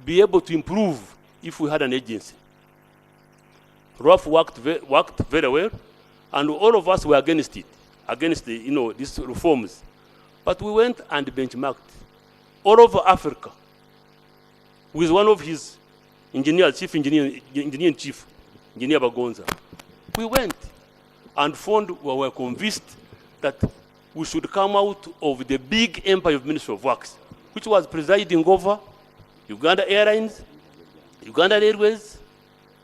be able to improve if we had an agency. ROF worked very well, and all of us were against it, against the, these reforms. But we went and benchmarked all over Africa with one of his engineers, chief engineer in chief, Engineer Bagonza. We went and found, we were convinced that we should come out of the big empire of Ministry of Works, which was presiding over Uganda Airlines, Uganda Airways,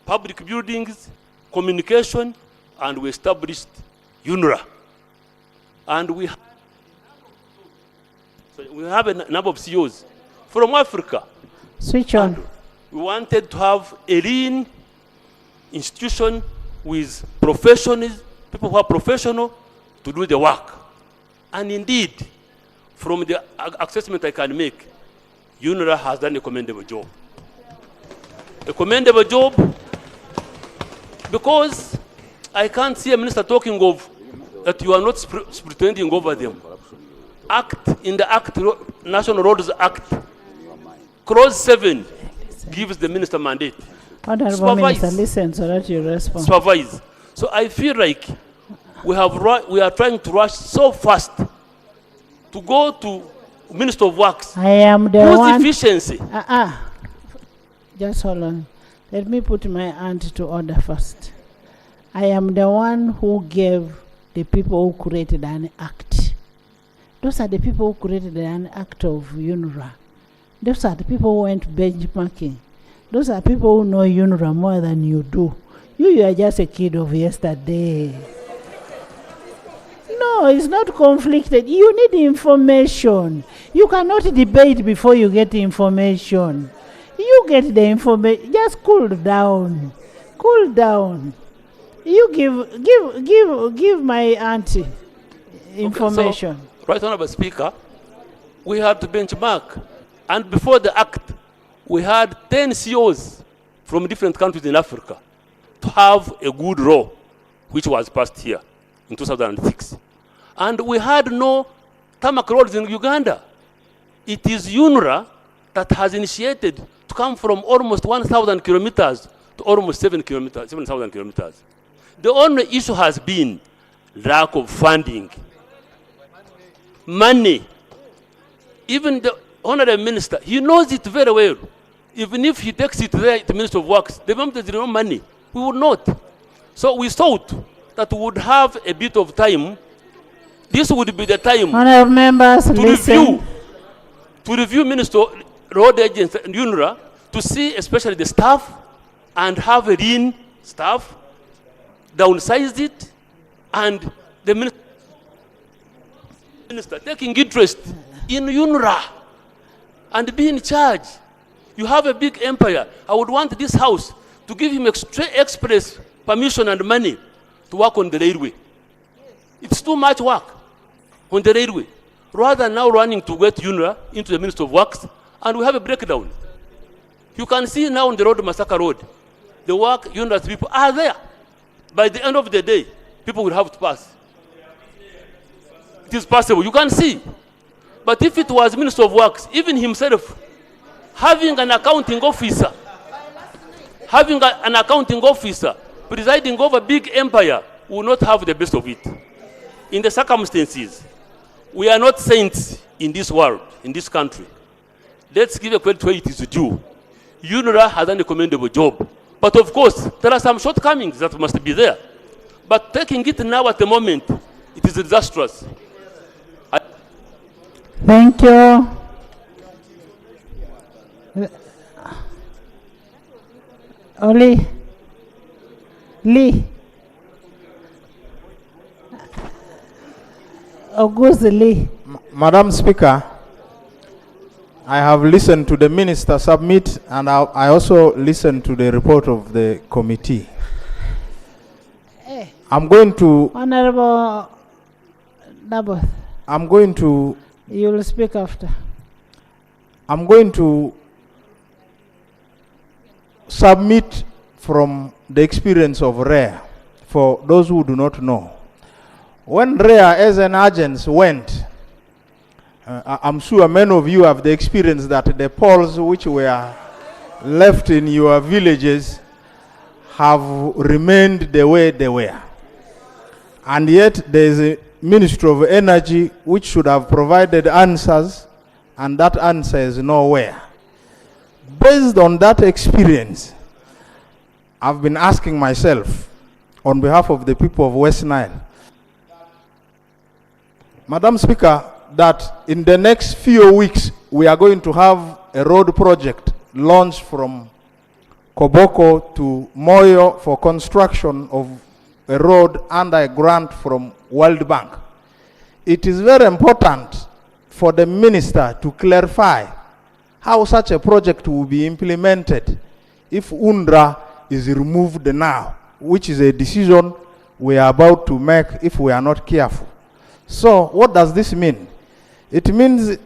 public buildings, communication, and we established UNRA. And we have a number of CEOs from Africa. Switch on. We wanted to have a lean institution with professionals, people who are professional to do the work. And indeed, from the assessment I can make, UNRA has done a commendable job. A commendable job because I can't see a minister talking of that you are not pretending over them. In the National Roads Act, Clause 7 gives the minister mandate. Honorable Minister, listen so that you respond. Supervise. So I feel like we are trying to rush so fast to go to Minister of Works. I am the whose one. Efficiency. Just hold on. Let me put my hand to order first. I am the one who gave the people who created an act. Those are the people who created an act of UNRA. Those are the people who went benchmarking. Those are people who know UNRA more than you do. You are just a kid of yesterday. No, it's not conflicted. You need information. You cannot debate before you get information. You get the information. Just cool down. Cool down. You give my auntie information. Okay, so, Right Honorable Speaker, we had to benchmark. And before the act, we had 10 CEOs from different countries in Africa to have a good law, which was passed here in 2006. And we had no tarmac roads in Uganda. It is UNRA that has initiated to come from almost 1,000 kilometers to almost 7,000 kilometers. The only issue has been lack of funding. Money. Even the Honorable Minister, he knows it very well. Even if he takes it there to the Minister of Works, the moment there is no money, we would not. So we thought that we would have a bit of time. This would be the time Honorable members, to review Minister Road Agents and UNRA to see especially the staff and have a lean staff, downsize it, and the minister taking interest in UNRA and be in charge. You have a big empire. I would want this house to give him express permission and money to work on the railway. It's too much work on the railway. Rather than now running to get UNRA into the Ministry of Works, and we have a breakdown. You can see now on the road, Masaka Road, the work UNRA's people are there. By the end of the day, people will have to pass. It is possible. You can see. But if it was Minister of Works, even himself, having an accounting officer presiding over a big empire will not have the best of it. In the circumstances, we are not saints in this world, in this country. Let's give a credit where it is due. UNRA has done a commendable job. But of course, there are some shortcomings that must be there. But taking it now at the moment, it is disastrous. Thank you. Oli. Lee. August Lee. Madam Speaker, I have listened to the minister submit, and I also listened to the report of the committee. I'm going to... Honorable Naboth. I'm going to... You will speak after. I'm going to submit from the experience of RARE, for those who do not know. When RARE as an agent went, I'm sure many of you have the experience that the polls which were left in your villages have remained the way they were. And yet there is a Ministry of Energy which should have provided answers, and that answer is nowhere. Based on that experience, I've been asking myself, on behalf of the people of West Nile, Madam Speaker, that in the next few weeks we are going to have a road project launched from Koboko to Moyo for construction of a road under a grant from World Bank. It is very important for the minister to clarify how such a project will be implemented if UNRWA is removed now, which is a decision we are about to make if we are not careful. So what does this mean? It means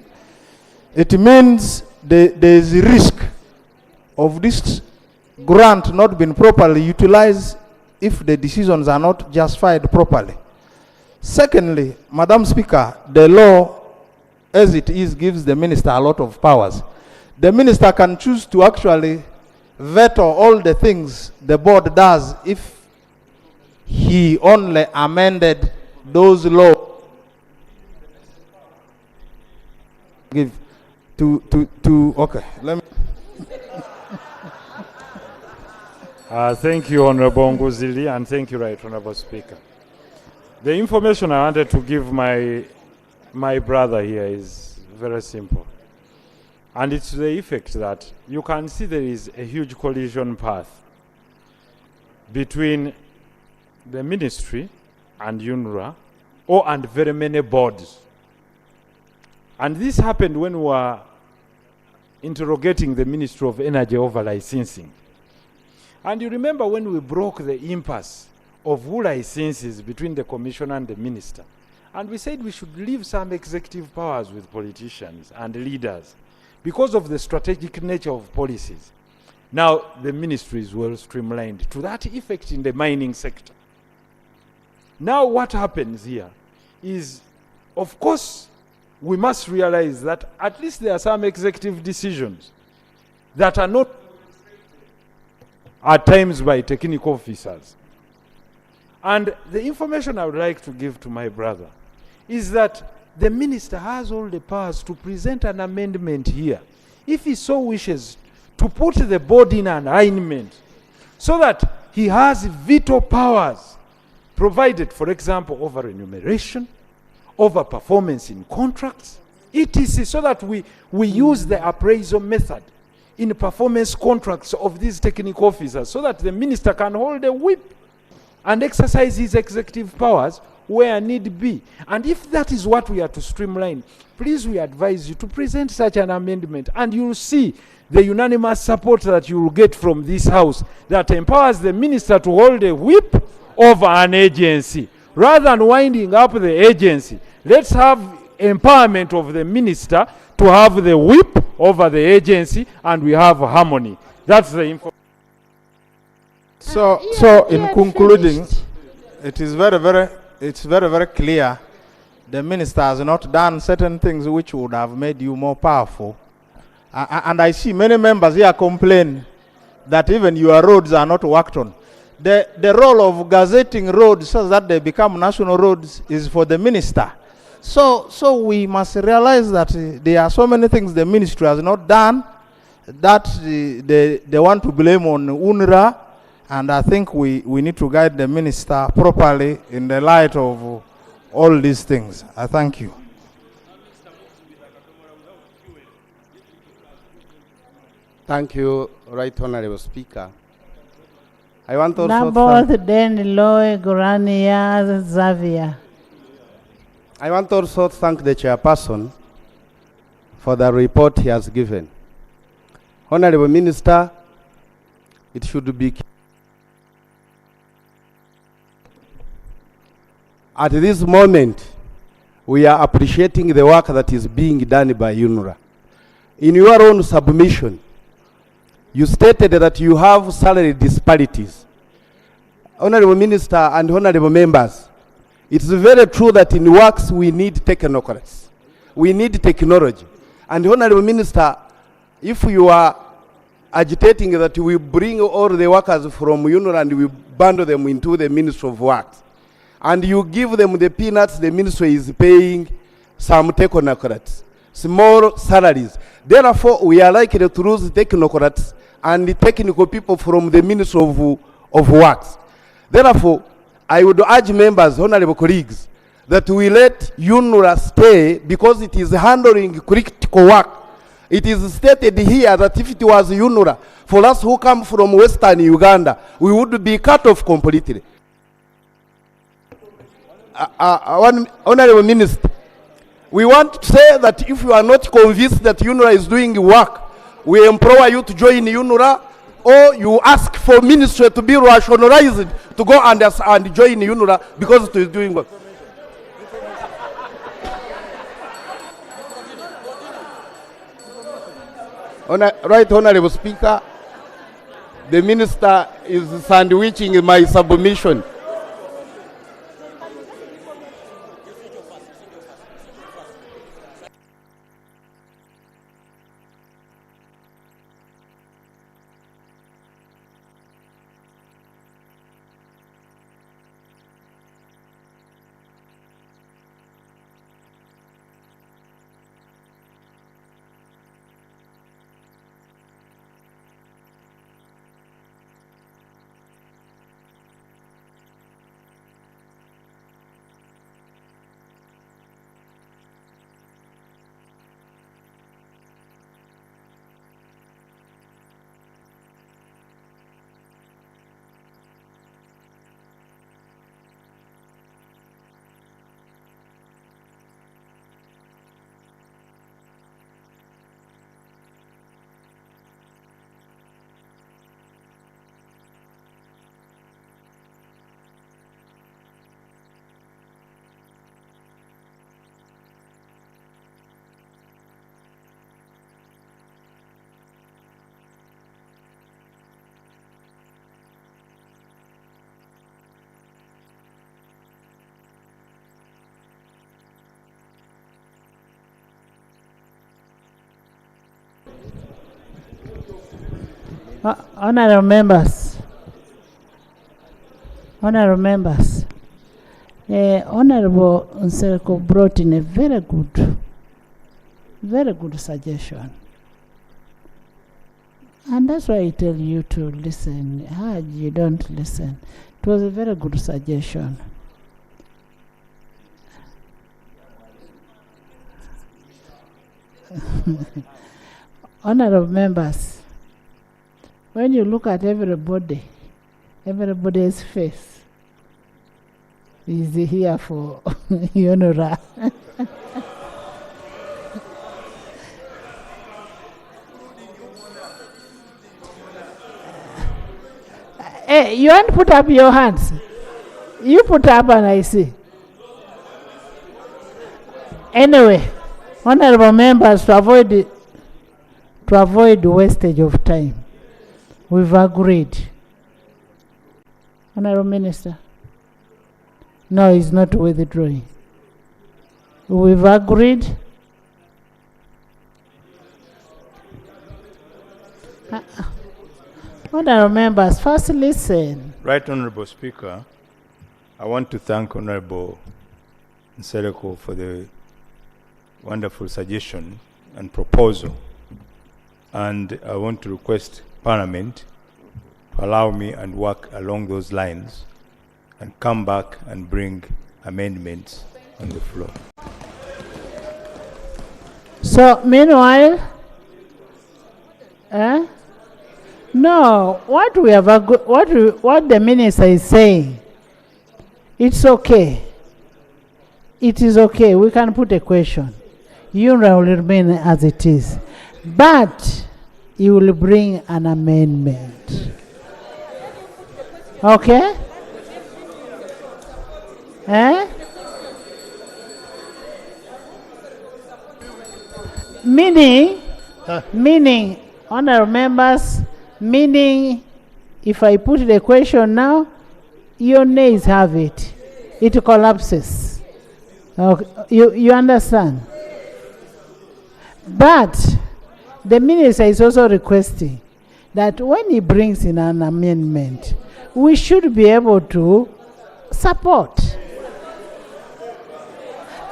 there is a risk of this grant not being properly utilized if the decisions are not justified properly. Secondly, Madam Speaker, the law as it is gives the minister a lot of powers. The minister can choose to actually veto all the things the board does if he only amended those laws. Give to okay, let me. Thank you, Honorable Nguzili, and thank you, Right Honorable Speaker. The information I wanted to give my brother here is very simple. And it's the effect that you can see there is a huge collision path between the ministry and UNRWA, and very many boards. And this happened when we were interrogating the Ministry of Energy over licensing. And you remember when we broke the impasse of who licenses between the commission and the minister. And we said we should leave some executive powers with politicians and leaders because of the strategic nature of policies. Now the ministry is well streamlined to that effect in the mining sector. Now what happens here is, of course, we must realize that at least there are some executive decisions that are not at times by technical officers. And the information I would like to give to my brother is that the minister has all the powers to present an amendment here, if he so wishes, to put the board in alignment so that he has veto powers provided, for example, over remuneration, over performance in contracts, etc., so that we use the appraisal method in performance contracts of these technical officers so that the minister can hold a whip and exercise his executive powers where need be. And if that is what we are to streamline, please, we advise you to present such an amendment, and you'll see the unanimous support that you will get from this House that empowers the minister to hold a whip over an agency. Rather than winding up the agency, let's have empowerment of the minister to have the whip over the agency, and we have harmony. That's the info. So in concluding, it is very clear the minister has not done certain things which would have made you more powerful. And I see many members here complain that even your roads are not worked on. The role of gazetting roads so that they become national roads is for the minister. So we must realize that there are so many things the ministry has not done that they want to blame on UNRWA, and I think we need to guide the minister properly in the light of all these things. I thank you. Thank you, Right Honorable Speaker. I want also Naboth Den Loe Grania Xavier. I want also to thank the chairperson for the report he has given. Honorable Minister, it should be at this moment, we are appreciating the work that is being done by UNRWA. In your own submission, you stated that you have salary disparities. Honorable Minister and honorable members, it's very true that in works we need technocrats. We need technology. And Honorable Minister, if you are agitating that we bring all the workers from UNRA and we bundle them into the Ministry of Works. And you give them the peanuts, the ministry is paying some technocrats, small salaries. Therefore, we are likely to lose technocrats and the technical people from the Ministry of Works. Therefore, I would urge members, honorable colleagues, that we let UNRA stay because it is handling critical work. It is stated here that if it was UNRA, for us who come from Western Uganda, we would be cut off completely. Honorable Minister, we want to say that if you are not convinced that UNRA is doing work, we implore you to join UNRA, or you ask for ministry to be rationalized to go and join UNRA because it is doing work. Right, Honorable Speaker, the Minister is sandwiching my submission. Honorable members, Honorable Nsereko brought in a very good suggestion. And that's why I tell you to listen. You don't listen. It was a very good suggestion. Honorable members, when you look at everybody's face is here for UNRA. Hey, you want to put up your hands? You put up and I see. Anyway, honorable members, to avoid wastage of time, we've agreed. Honorable Minister. No, it's not withdrawing. We've agreed. Honorable members, first listen. Right, Honorable Speaker, I want to thank Honorable Nsereko for the wonderful suggestion and proposal. And I want to request Parliament to allow me and work along those lines and come back and bring amendments on the floor. So, meanwhile, no, what the minister is saying, it's okay. It is okay. We can put a question. UNRA will remain as it is. But you will bring an amendment. Okay? Meaning, honorable members, meaning if I put the question now, your nays have it. It collapses. Okay. You understand? But the minister is also requesting that when he brings in an amendment, we should be able to support.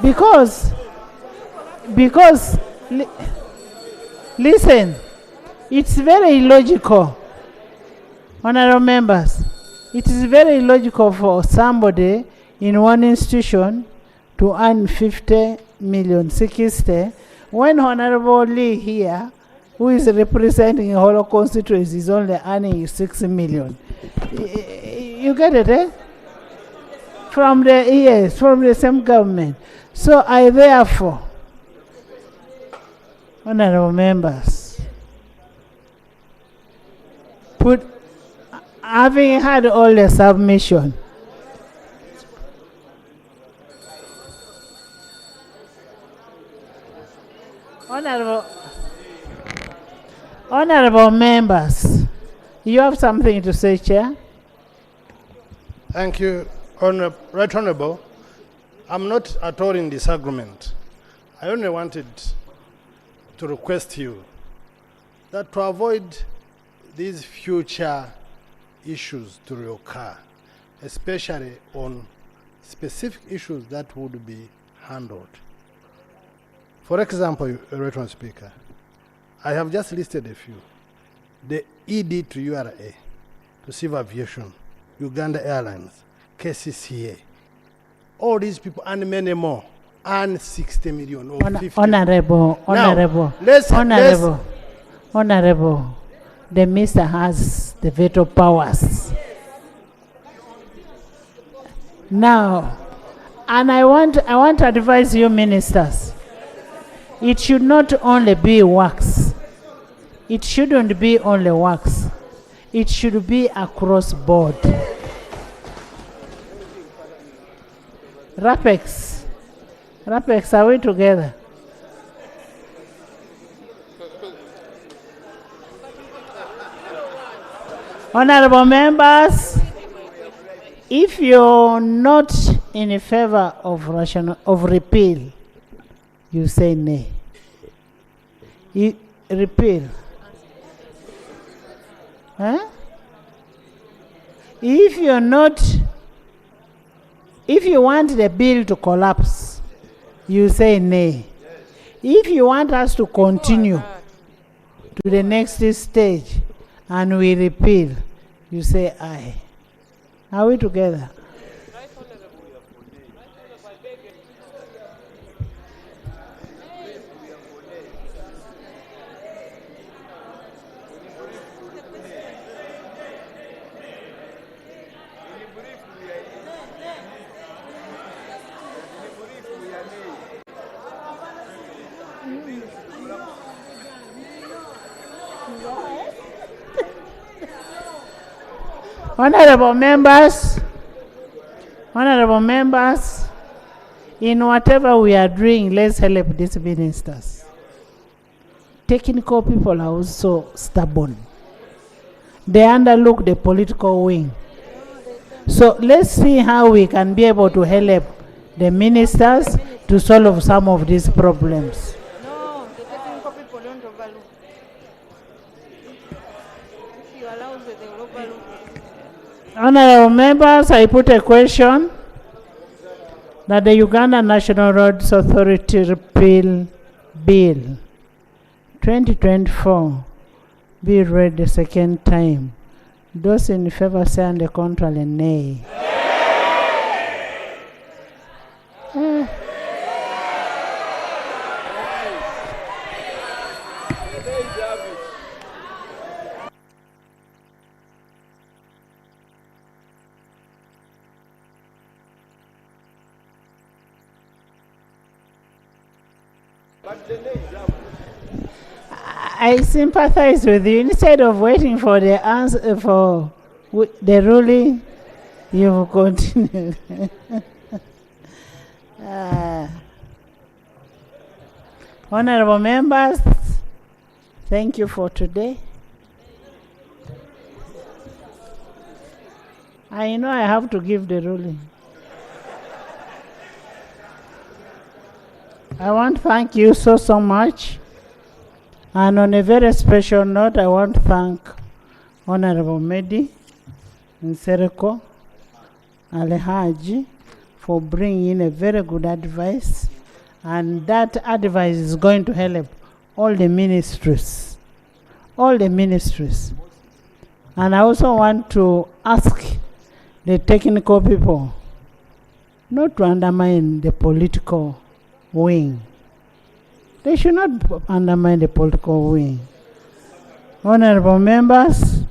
Because listen, it's very illogical, honorable members. It is very illogical for somebody in one institution to earn 50 million, 60, when Honorable Lee here, who is representing a whole constituency, is only earning 6 million. You get it, eh? From the same government. So I therefore, honorable members, having had all the submission, honorable members, you have something to say, Chair? Thank you, Right Honorable. I'm not at all in disagreement. I only wanted to request you that to avoid these future issues to reoccur, especially on specific issues that would be handled. For example, Right Honorable Speaker, I have just listed a few. The ED to URA, to Civil Aviation, Uganda Airlines, KCCA, all these people and many more earn 60 million or 50. Honorable, the minister has the veto powers. Now, and I want to advise you ministers, it should not only be works. It shouldn't be only works. It should be across board. Rapex, are we together? Honorable members, if you're not in favor of repeal, you say nay. Repeal. Huh? If you want the bill to collapse, you say nay. If you want us to continue to the next stage and we repeal, you say aye. Are we together? Honorable members, in whatever we are doing, let's help these ministers. Technical people are also stubborn. They underlook the political wing. So let's see how we can be able to help the ministers to solve some of these problems. No, the technical people don't overlook. If you allow them, they will overlook. Honorable members, I put a question that the Uganda National Roads Authority Repeal Bill 2024 be read the second time. Those in favor say on the contrary, nay. I sympathize with you. Instead of waiting for the answer for the ruling, you will continue. Honorable members, thank you for today. I know I have to give the ruling. I want to thank you so much. And on a very special note, I want to thank Honorable Medi Nsereko Alhaji for bringing in a very good advice, and that advice is going to help all the ministries. And I also want to ask the technical people not to undermine the political wing. They should not undermine the political wing. Honorable members,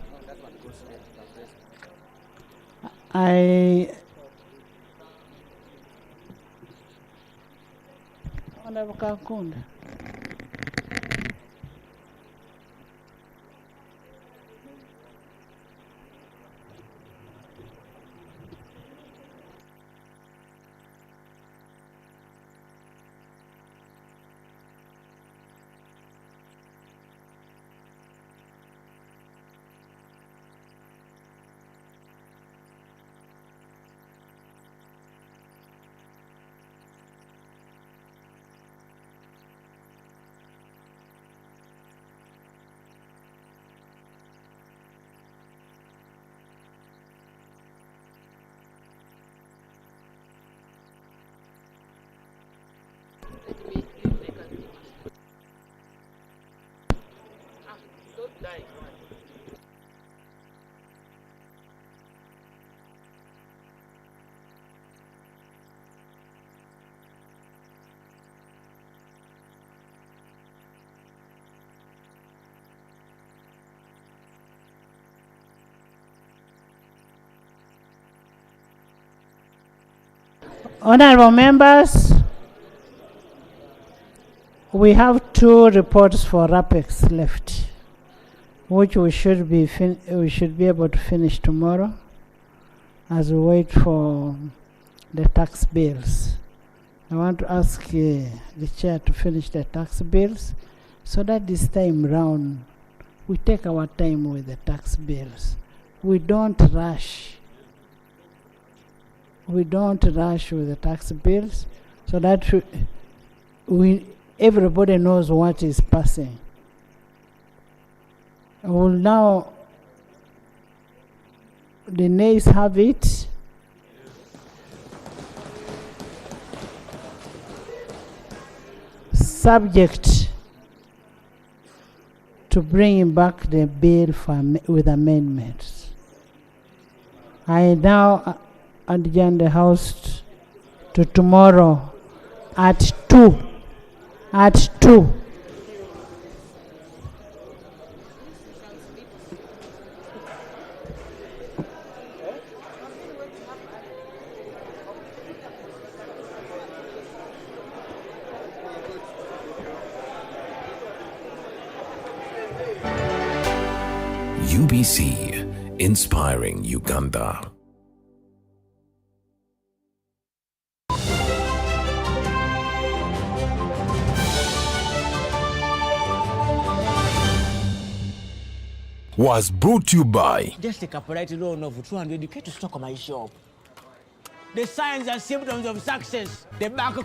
Honorable Kakunda. Honorable members, we have 2 reports for RAPEX left, which we should be able to finish tomorrow as we wait for the tax bills. I want to ask the chair to finish the tax bills so that this time round we take our time with the tax bills. We don't rush. With the tax bills so that everybody knows what is passing. I will now, the nays have it. Subject to bringing back the bill with amendments. I now adjourn the House to tomorrow at 2. At 2. UBC, inspiring Uganda. Was brought to you by just take a polite loan of 200k to stock my shop. The signs and symptoms of success, the bank